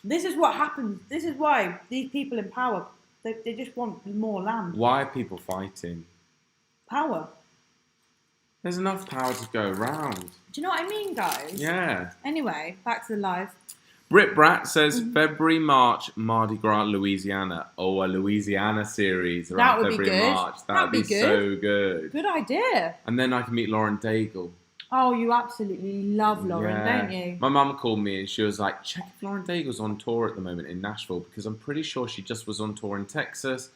This is what happens. This is why these people in power, they just want more land. Why are people fighting? Power. There's enough power to go around. Do you know what I mean, guys? Yeah. Anyway, back to the live. Brit Brat says February, March, Mardi Gras, Louisiana. Oh, a Louisiana series around That would February, be good. March. That'd be so good. Good idea. And then I can meet Lauren Daigle. Oh, you absolutely love Lauren, don't you? My mum called me and she was like, check if Lauren Daigle's on tour at the moment in Nashville because I'm pretty sure she just was on tour in Texas.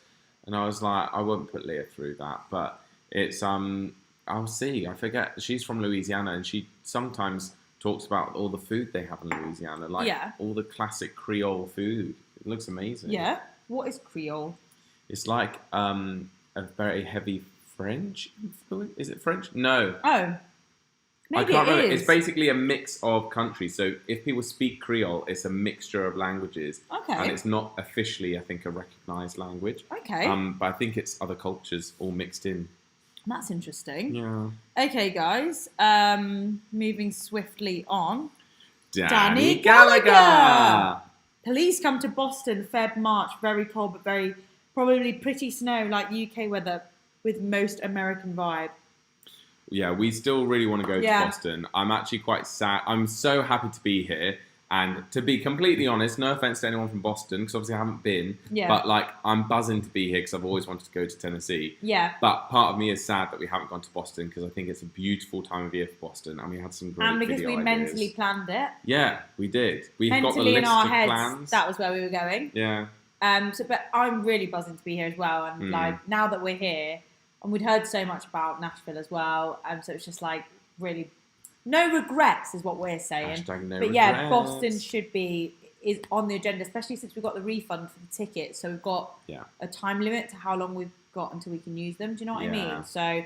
And I was like, I won't put Leah through that. But it's, I'll see. I forget. She's from Louisiana and she sometimes talks about all the food they have in Louisiana. Like all the classic Creole food. It looks amazing. Yeah? What is Creole? It's like a very heavy French food. Is it French? No. Oh. Maybe I can't remember. is. It's basically a mix of countries. So if people speak Creole, it's a mixture of languages. Okay. And it's not officially, I think, a recognised language. Okay. But I think it's other cultures all mixed in. That's interesting. Yeah. Okay, guys. Moving swiftly on. Danny Gallagher! Police come to Boston, Feb, March. Very cold, but very probably pretty snow, like UK weather, with most American vibe. Yeah, we still really want to go to Boston. I'm actually quite sad. I'm so happy to be here. And to be completely honest, no offense to anyone from Boston, because obviously I haven't been. Yeah. But like, I'm buzzing to be here because I've always wanted to go to Tennessee. Yeah. But part of me is sad that we haven't gone to Boston because I think it's a beautiful time of year for Boston, and we had some great. And because video we ideas. mentally planned it. Yeah, we did. We've got the mentally list in our of heads, plans. that was where we were going. Yeah. But I'm really buzzing to be here as well, and like now that we're here, and we'd heard so much about Nashville as well, so it's just like really. No regrets is what we're saying. No but regrets. Boston is on the agenda, especially since we've got the refund for the tickets. So we've got a time limit to how long we've got until we can use them. Do you know what I mean? So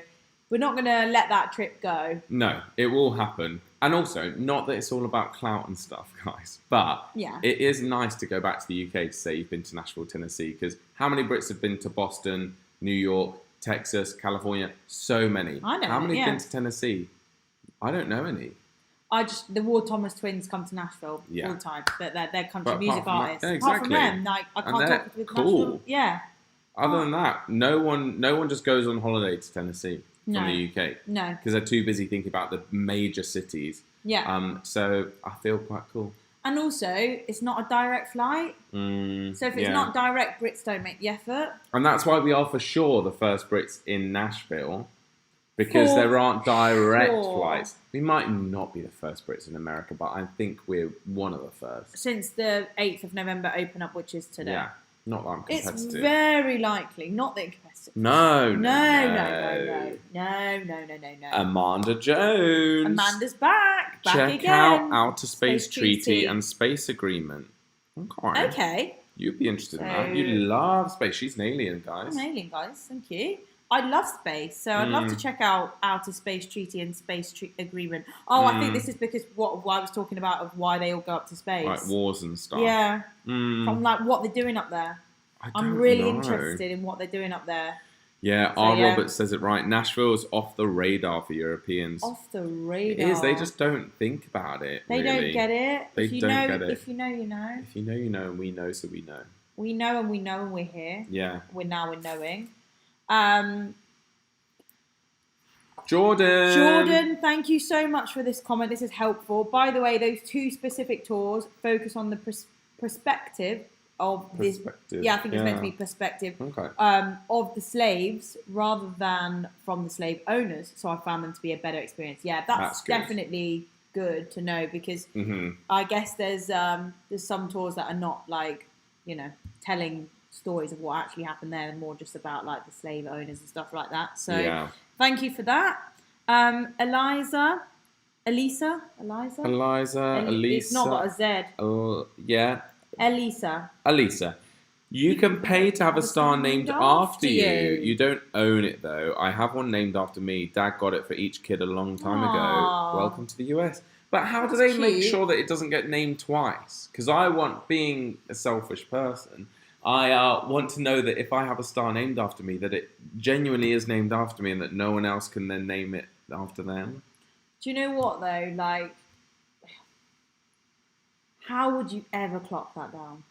we're not going to let that trip go. No, it will happen. And also, not that it's all about clout and stuff, guys, but it is nice to go back to the UK to say you've been to Nashville, Tennessee, because how many Brits have been to Boston, New York, Texas, California? So many. I know. How many have been to Tennessee? I don't know any. The Ward Thomas twins come to Nashville all the time. They're country music artists. Apart from them, like I can't talk with Nashville. Yeah. Other than that, no one just goes on holiday to Tennessee from the UK. No. Because they're too busy thinking about the major cities. Yeah. So I feel quite cool. And also, it's not a direct flight. So if it's not direct, Brits don't make the effort. And that's why we are for sure the first Brits in Nashville. Because there aren't direct flights. We might not be the first Brits in America, but I think we're one of the first. Since the 8th of November open up, which is today. Yeah, not that I'm competitive. It's very likely, not that competitive. No. Amanda Jones. Amanda's back Check again. out Outer Space Treaty and Space Agreement. Okay. You'd be interested in that. You love space. She's an alien, guys. I'm an alien, guys. Thank you. I love space, so I'd love to check out Outer Space Treaty and Space Agreement. Oh, I think this is because what I was talking about of why they all go up to space. Like wars and stuff. Yeah. From like what they're doing up there. I'm really interested in what they're doing up there. Yeah, Robert says it right. Nashville is off the radar for Europeans. Off the radar. It is. They just don't think about it. They don't get it. They don't get it. If you know, you know. If you know, you know, and we know, so we know. We know and we know and we're here. Yeah. We're knowing. Jordan, thank you so much for this comment. This is helpful. By the way, those 2 specific tours focus on the perspective of this. Yeah, I think it's meant to be perspective. Okay. Of the slaves rather than from the slave owners. So I found them to be a better experience. Yeah, that's definitely good to know because I guess there's some tours that are not like, telling stories of what actually happened there and more just about like the slave owners and stuff like that. So thank you for that. Elisa. It's not got a Z. Yeah. Elisa. You can pay to have a star named after you. You don't own it though. I have one named after me. Dad got it for each kid a long time ago. Welcome to the US. But how do they make sure that it doesn't get named twice? Because being a selfish person, I want to know that if I have a star named after me, that it genuinely is named after me and that no one else can then name it after them. Do you know what though? Like, how would you ever clock that down?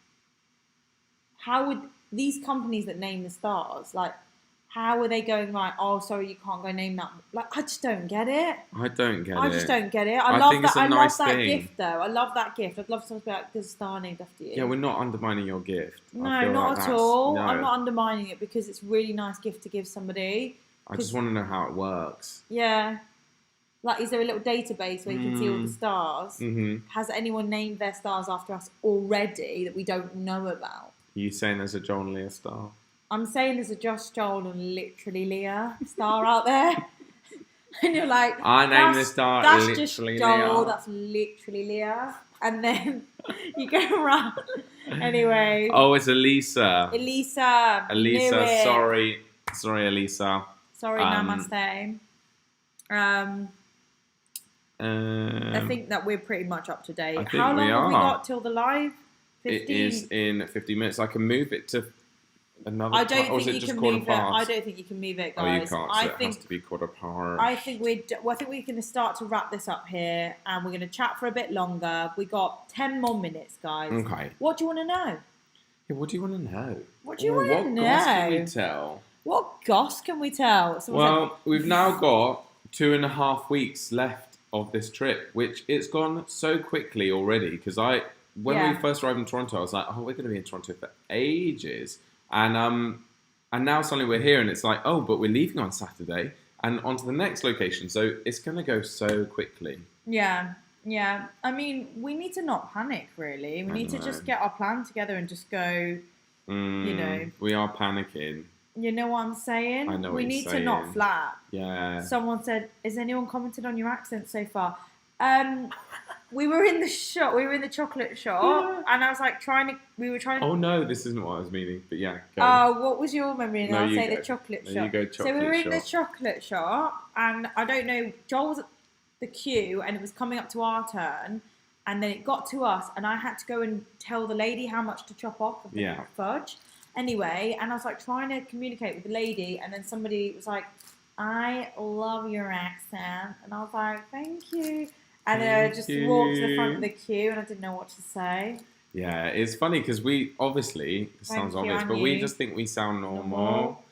How would these companies that name the stars, like, how are they going, right, oh, sorry, you can't go name that. Like, I just don't get it. I don't get it. I just don't get it. I love that gift, though. I love that gift. I'd love someone to be like, there's a star named after you. Yeah, we're not undermining your gift. No, not at all. No. I'm not undermining it because it's a really nice gift to give somebody. I just want to know how it works. Yeah. Like, is there a little database where you can see all the stars? Has anyone named their stars after us already that we don't know about? Are you saying there's a Joel Lia star? I'm saying there's a Josh, Joel, and literally Leah star out there. And you're like, I named this star that's literally just Joel, Leah. That's literally Leah. And then you go around. Anyway. Oh, it's Elisa. Elisa, sorry, Elisa. Sorry, namaste. I think that we're pretty much up to date. How long have we got till the live? 15? It is in 50 minutes. I can move it to another. I don't think you can move it. I don't think you can move it, guys. Oh, you can't. So it has to be quarter past. I think we're going to start to wrap this up here, and we're going to chat for a bit longer. We got 10 more minutes, guys. Okay. What do you want to know? Yeah, what do you want to know? What do you want to know? What goss can we tell? What goss can we tell? We've now got 2.5 weeks left of this trip, which it's gone so quickly already. Because when we first arrived in Toronto, I was like, oh, we're going to be in Toronto for ages. And now suddenly we're here and it's like, oh, but we're leaving on Saturday and on to the next location. So it's going to go so quickly. Yeah. I mean, we need to not panic, really. We need to just get our plan together and just go, We are panicking. You know what I'm saying? I know what we you're need saying. to not flap. Yeah. Someone said, has anyone commented on your accent so far? We were in the shop. We were in the chocolate shop, and I was like we were trying to. Oh no, this isn't what I was meaning. But yeah. Go. Oh, what was your memory? And I'll say the chocolate shop. You go chocolate so we were in the chocolate shop, and I don't know. Joel was at the queue, and it was coming up to our turn, and then it got to us, and I had to go and tell the lady how much to chop off of the fudge. Anyway, and I was like trying to communicate with the lady, and then somebody was like, "I love your accent," and I was like, "Thank you." And then I just walked to the front of the queue and I didn't know what to say. Yeah, it's funny because we obviously, it sounds obvious, but we just think we sound normal.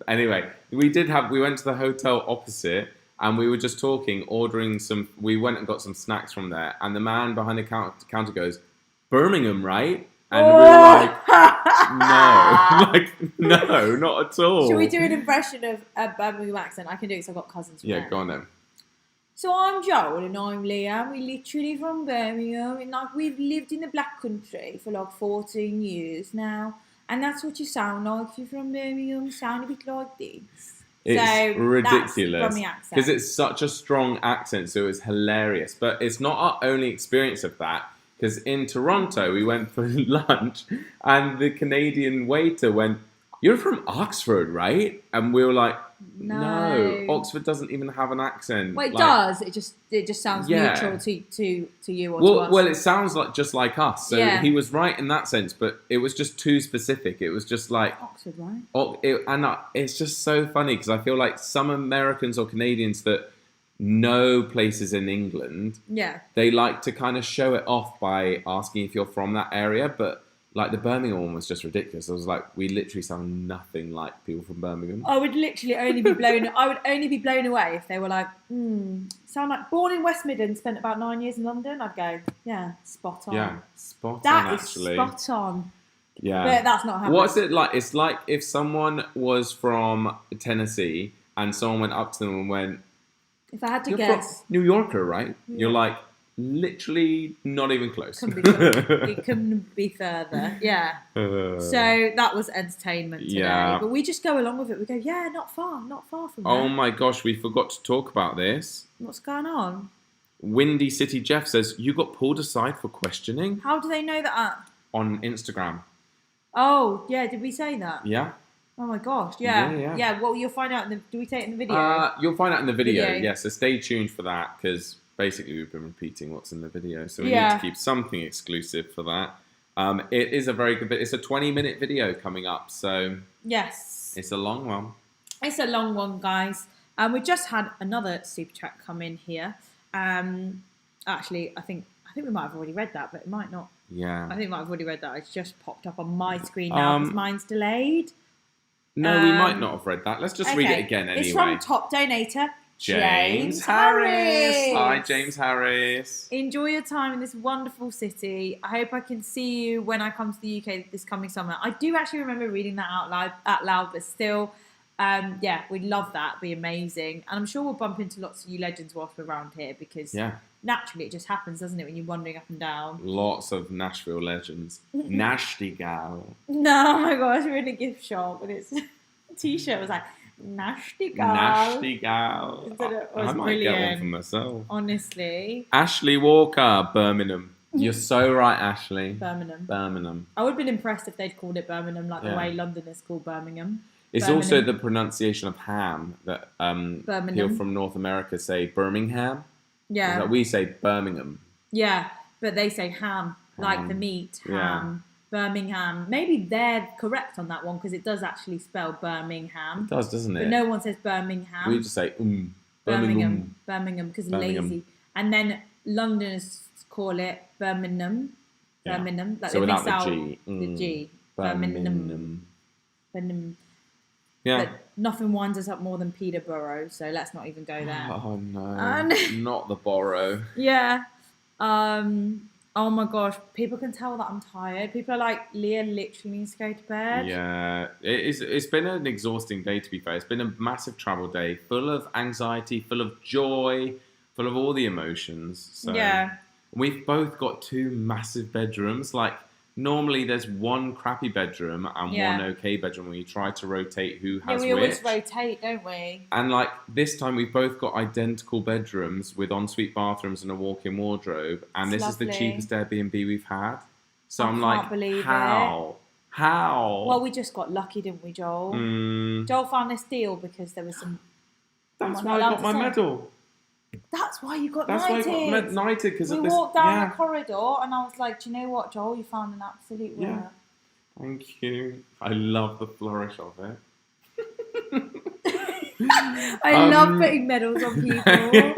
Anyway, we went to the hotel opposite and we were just talking, ordering we went and got some snacks from there. And the man behind the counter goes, Birmingham, right? And we were like, no. Like, no, not at all. Should we do an impression of a Birmingham accent? I can do it because I've got cousins from there. Go on then. So I'm Joel and I'm Lia. We're literally from Birmingham. And we've lived in the Black Country for 14 years now. And that's what you sound like if you're from Birmingham. You sound a bit like this. It's ridiculous. Because it's such a strong accent, so it's hilarious. But it's not our only experience of that. Because in Toronto, we went for lunch and the Canadian waiter went, "You're from Oxford, right?" And we were like, No. Oxford doesn't even have an accent. Well, it does. It just sounds neutral to you or to us. Well, it sounds just like us. So he was right in that sense, but it was just too specific. It was just like Oxford, right? It's just so funny because I feel like some Americans or Canadians that know places in England, they like to kind of show it off by asking if you're from that area, but like the Birmingham one was just ridiculous. I was like, we literally sound nothing like people from Birmingham. I would literally only be blown away if they were like, sound like born in West Midlands, spent about 9 years in London. I'd go, yeah, spot on. Yeah, spot on, actually. That is spot on. Yeah. But that's not happening. What's it like? It's like if someone was from Tennessee and someone went up to them and went, if I had to You're guess. New Yorker, right? Yeah. You're like, literally not even close. It couldn't be further. Yeah. So that was entertainment today. Yeah. But we just go along with it. We go, yeah, not far from there. Oh my gosh, we forgot to talk about this. What's going on? Windy City Jeff says, you got pulled aside for questioning? How do they know that? On Instagram. Oh, yeah, did we say that? Yeah. Oh my gosh, yeah. Well, you'll find out do we say it in the video? You'll find out in the video, yeah. So stay tuned for that because basically we've been repeating what's in the video. So we need to keep something exclusive for that. It is a very good bit. It's a 20-minute video coming up. So yes, it's a long one. It's a long one, guys. We just had another super chat come in here. Actually, I think we might have already read that, but it might not. Yeah. I think I might have already read that. It's just popped up on my screen now because mine's delayed. No, we might not have read that. Let's just read it again anyway. It's from top donator, James Harris. Hi, James Harris. Enjoy your time in this wonderful city. I hope I can see you when I come to the UK this coming summer. I do actually remember reading that out loud, but still, we'd love that. It'd be amazing. And I'm sure we'll bump into lots of you legends whilst we're around here because naturally it just happens, doesn't it, when you're wandering up and down. Lots of Nashville legends. Nasty gal. No, oh my gosh, we're in a gift shop and it's a t-shirt was like, Nasty gal. Nasty gal. I might get one for myself. Honestly. Ashley Walker, Birmingham. You're so right, Ashley. Birmingham. I would have been impressed if they'd called it Birmingham, like the way Londoners call Birmingham. It's also the pronunciation of ham that people from North America say Birmingham. Yeah. Like we say Birmingham. Yeah, but they say ham, like the meat, ham. Yeah. Birmingham. Maybe they're correct on that one because it does actually spell Birmingham. It does, doesn't it? But no one says Birmingham. We just say Birmingham because lazy. And then Londoners call it Birmingham. Yeah. Birmingham. Like so they without miss the G. The G. Birmingham. Yeah. But nothing winds us up more than Peterborough, so let's not even go there. Oh no. Not the borough. Yeah. Oh my gosh, people can tell that I'm tired. People are like, Leah literally needs to go to bed. Yeah, it's been an exhausting day, to be fair. It's been a massive travel day, full of anxiety, full of joy, full of all the emotions. So we've both got 2 massive bedrooms. Like, normally there's one crappy bedroom and one okay bedroom where you try to rotate who has which. We always rotate, don't we? And like this time we've both got identical bedrooms with ensuite bathrooms and a walk-in wardrobe. And this is the cheapest Airbnb we've had. So I'm like, how? How? Well, we just got lucky, didn't we, Joel? Joel found this deal because there was some... That's why I got my medal. That's why you got knighted. That's why I got knighted because we walked down the corridor and I was like, do you know what, Joel? You found an absolute winner. Yeah. Thank you. I love the flourish of it. I love putting medals on people.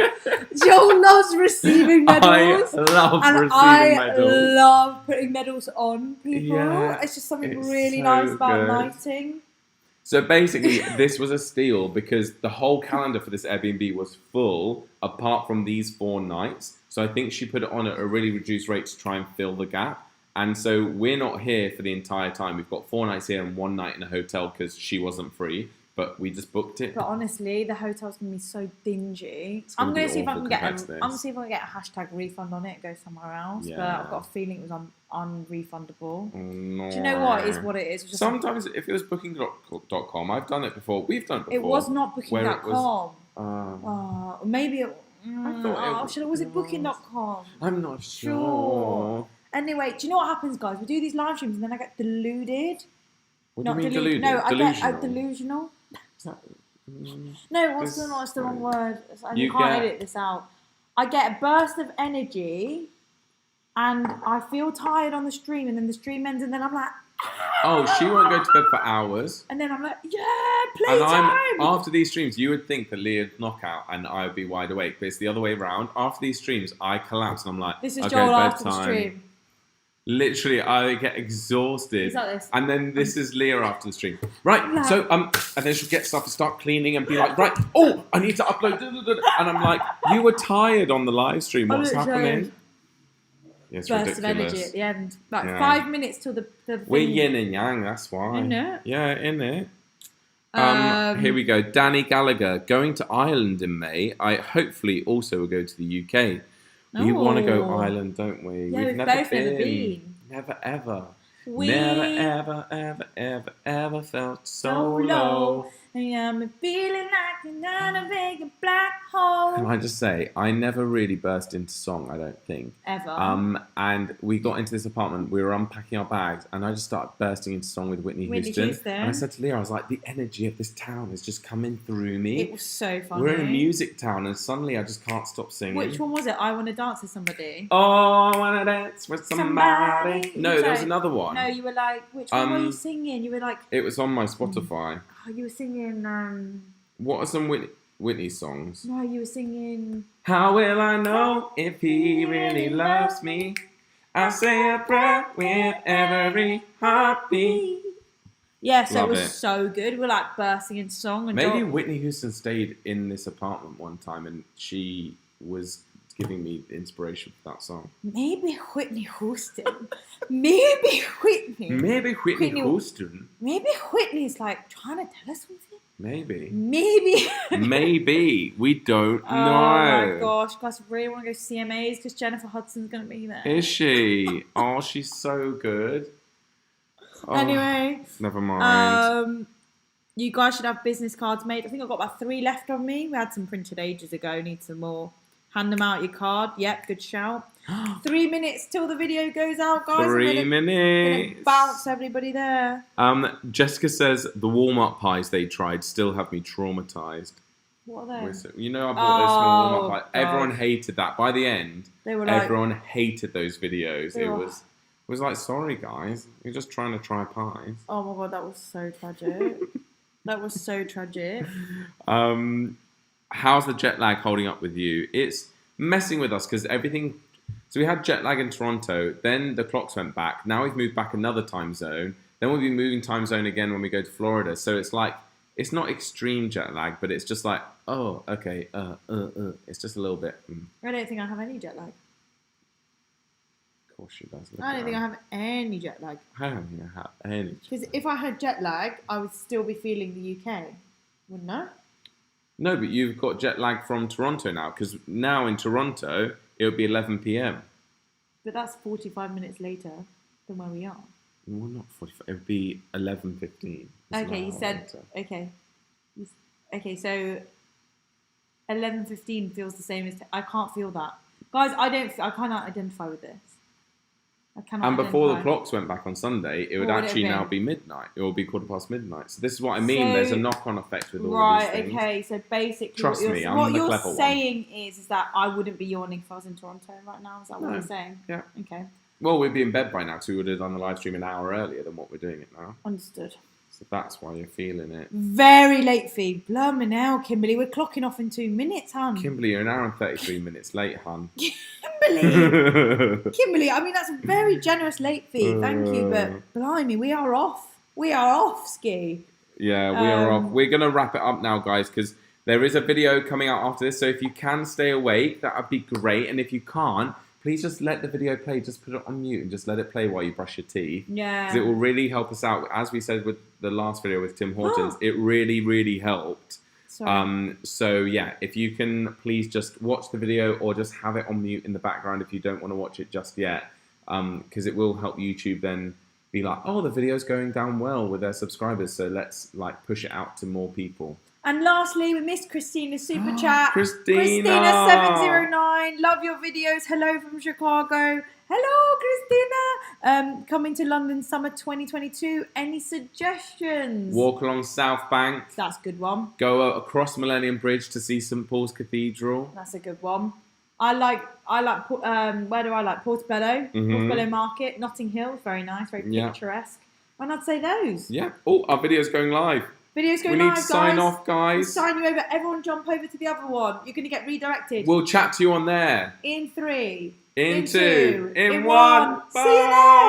Joel loves receiving medals. I love putting medals on people. Yeah, it's just something really nice about knighting. So basically, this was a steal because the whole calendar for this Airbnb was full, apart from these 4 nights. So I think she put it on at a really reduced rate to try and fill the gap. And so we're not here for the entire time. We've got 4 nights here and 1 night in a hotel because she wasn't free. But we just booked it. But honestly, the hotel's gonna be so dingy. I'm gonna see if I can get a hashtag refund on it and go somewhere else. Yeah. But I've got a feeling it was unrefundable. No. Do you know what? It is what it is. Sometimes if it was booking.com, I've done it before. We've done it before. It was not booking.com. Maybe it. Was it booking.com? I'm not sure. Anyway, do you know what happens, guys? We do these live streams and then I get deluded. What do you mean deluded? No, I get delusional. No, what's the wrong word? You can't edit this out. I get a burst of energy, and I feel tired on the stream, and then the stream ends, and then I'm like, oh, she won't go to bed for hours. And then I'm like, playtime. After these streams, you would think that Leah'd knock out and I would be wide awake, but it's the other way around. After these streams, I collapse and I'm like, this is okay, Joel bedtime. After the stream. Literally, I get exhausted. He's like this. And then this is Leah after the stream. Right, so, and then she'll get stuff and start cleaning and be like, right, oh, I need to upload. And I'm like, you were tired on the live stream. What's happening? Yeah, it's burst ridiculous. of energy at the end. 5 minutes till the thing. We're yin and yang, that's why. In it? Yeah, in it. Here we go. Danny Gallagher, going to Ireland in May. I hopefully also will go to the UK. We want to go Ireland, don't we? Yeah, we've both never been. Never ever. Never ever felt so low. I'm feeling like another big black hole. Can I just say, I never really burst into song, I don't think. Ever. And we got into this apartment, we were unpacking our bags, and I just started bursting into song with Whitney Houston. And I said to Leah, I was like, the energy of this town is just coming through me. It was so funny. We're in a music town, and suddenly I just can't stop singing. Which one was it? I Want to Dance with Somebody. Oh, I want to dance with somebody. No, there was another one. No, you were like, which one were you singing? You were like... It was on my Spotify. Oh, you were singing... What are some Whitney songs? No, you were singing... How will I know if he really loves me? I say a prayer with every heartbeat. Yeah, so it was so good. We're like bursting into song. And maybe Whitney Houston stayed in this apartment one time and she was giving me inspiration for that song. Maybe Whitney Houston. Maybe Whitney. Maybe Whitney Houston. Maybe Whitney's like trying to tell us something. Maybe. Maybe. We don't know. Oh my gosh, guys, I really want to go to CMAs because Jennifer Hudson's going to be there. Is she? Oh, she's so good. Oh, anyway. Never mind. You guys should have business cards made. I think I've got about 3 left on me. We had some printed ages ago. Need some more. Hand them out your card. Yep, good shout. 3 minutes till the video goes out, guys. 3 minutes. Gonna bounce everybody there. Jessica says the warm-up pies they tried still have me traumatized. What are they? You know, I bought those small warm-up pies. Everyone hated that. By the end, they were like, everyone hated those videos. It was like, sorry guys, you're just trying to try pies. Oh my god, that was so tragic. That was so tragic. How's the jet lag holding up with you? It's messing with us because everything... So we had jet lag in Toronto, then the clocks went back. Now we've moved back another time zone. Then we'll be moving time zone again when we go to Florida. So it's like, it's not extreme jet lag, but it's just like, oh, okay, It's just a little bit... I don't think I have any jet lag. Of course she does. I don't think I have any jet lag. I don't think I have any. Because if I had jet lag, I would still be feeling the UK, wouldn't I? No, but you've got jet lag from Toronto now, because now in Toronto, it would be 11 p.m. But that's 45 minutes later than where we are. Well, not 45. It would be 11:15. Okay, you said... Okay. Okay, so 11:15 feels the same as... I can't feel that. Guys, I cannot identify with this. And before the clocks went back on Sunday, it would actually now be midnight. It will be quarter-past midnight. So this is what I mean. There's a knock-on effect with all of these things. Right, okay. So basically, Trust me, I'm the clever one. What you're saying is that I wouldn't be yawning if I was in Toronto right now. Is that what you're saying? Yeah. Okay. Well, we'd be in bed by now because we would have done the live stream an hour earlier than what we're doing it now. Understood. So that's why you're feeling it. Very late fee. Blimey now, Kimberly. We're clocking off in 2 minutes, hun. Kimberly, you're an hour and 33 minutes late, hun. Kimberly, I mean, that's a very generous late fee. Thank you. But blimey, we are off. We are off, Ski. Yeah, we are off. We're going to wrap it up now, guys, because there is a video coming out after this. So if you can stay awake, that would be great. And if you can't, please just let the video play. Just put it on mute and just let it play while you brush your teeth. Yeah. Because it will really help us out. As we said with the last video with Tim Hortons, it really, really helped. Sorry. So yeah, if you can please just watch the video or just have it on mute in the background if you don't want to watch it just yet. Because it will help YouTube then be like, oh, the video's going down well with their subscribers. So let's like push it out to more people. And lastly, we missed Christina's super chat. Christina 709. Love your videos. Hello from Chicago. Hello, Christina. Coming to London summer 2022. Any suggestions? Walk along South Bank. That's a good one. Go across Millennium Bridge to see St Paul's Cathedral. That's a good one. I like. Where do I like? Portobello. Portobello Market. Notting Hill. Very nice. Very picturesque. And I'd say those. Yeah. Oh, our video's going live. Video's going live, guys. We need to sign off, guys. We'll sign you over. Everyone jump over to the other one. You're going to get redirected. We'll chat to you on there. In 3. In 2. In 1. Bye. See you there.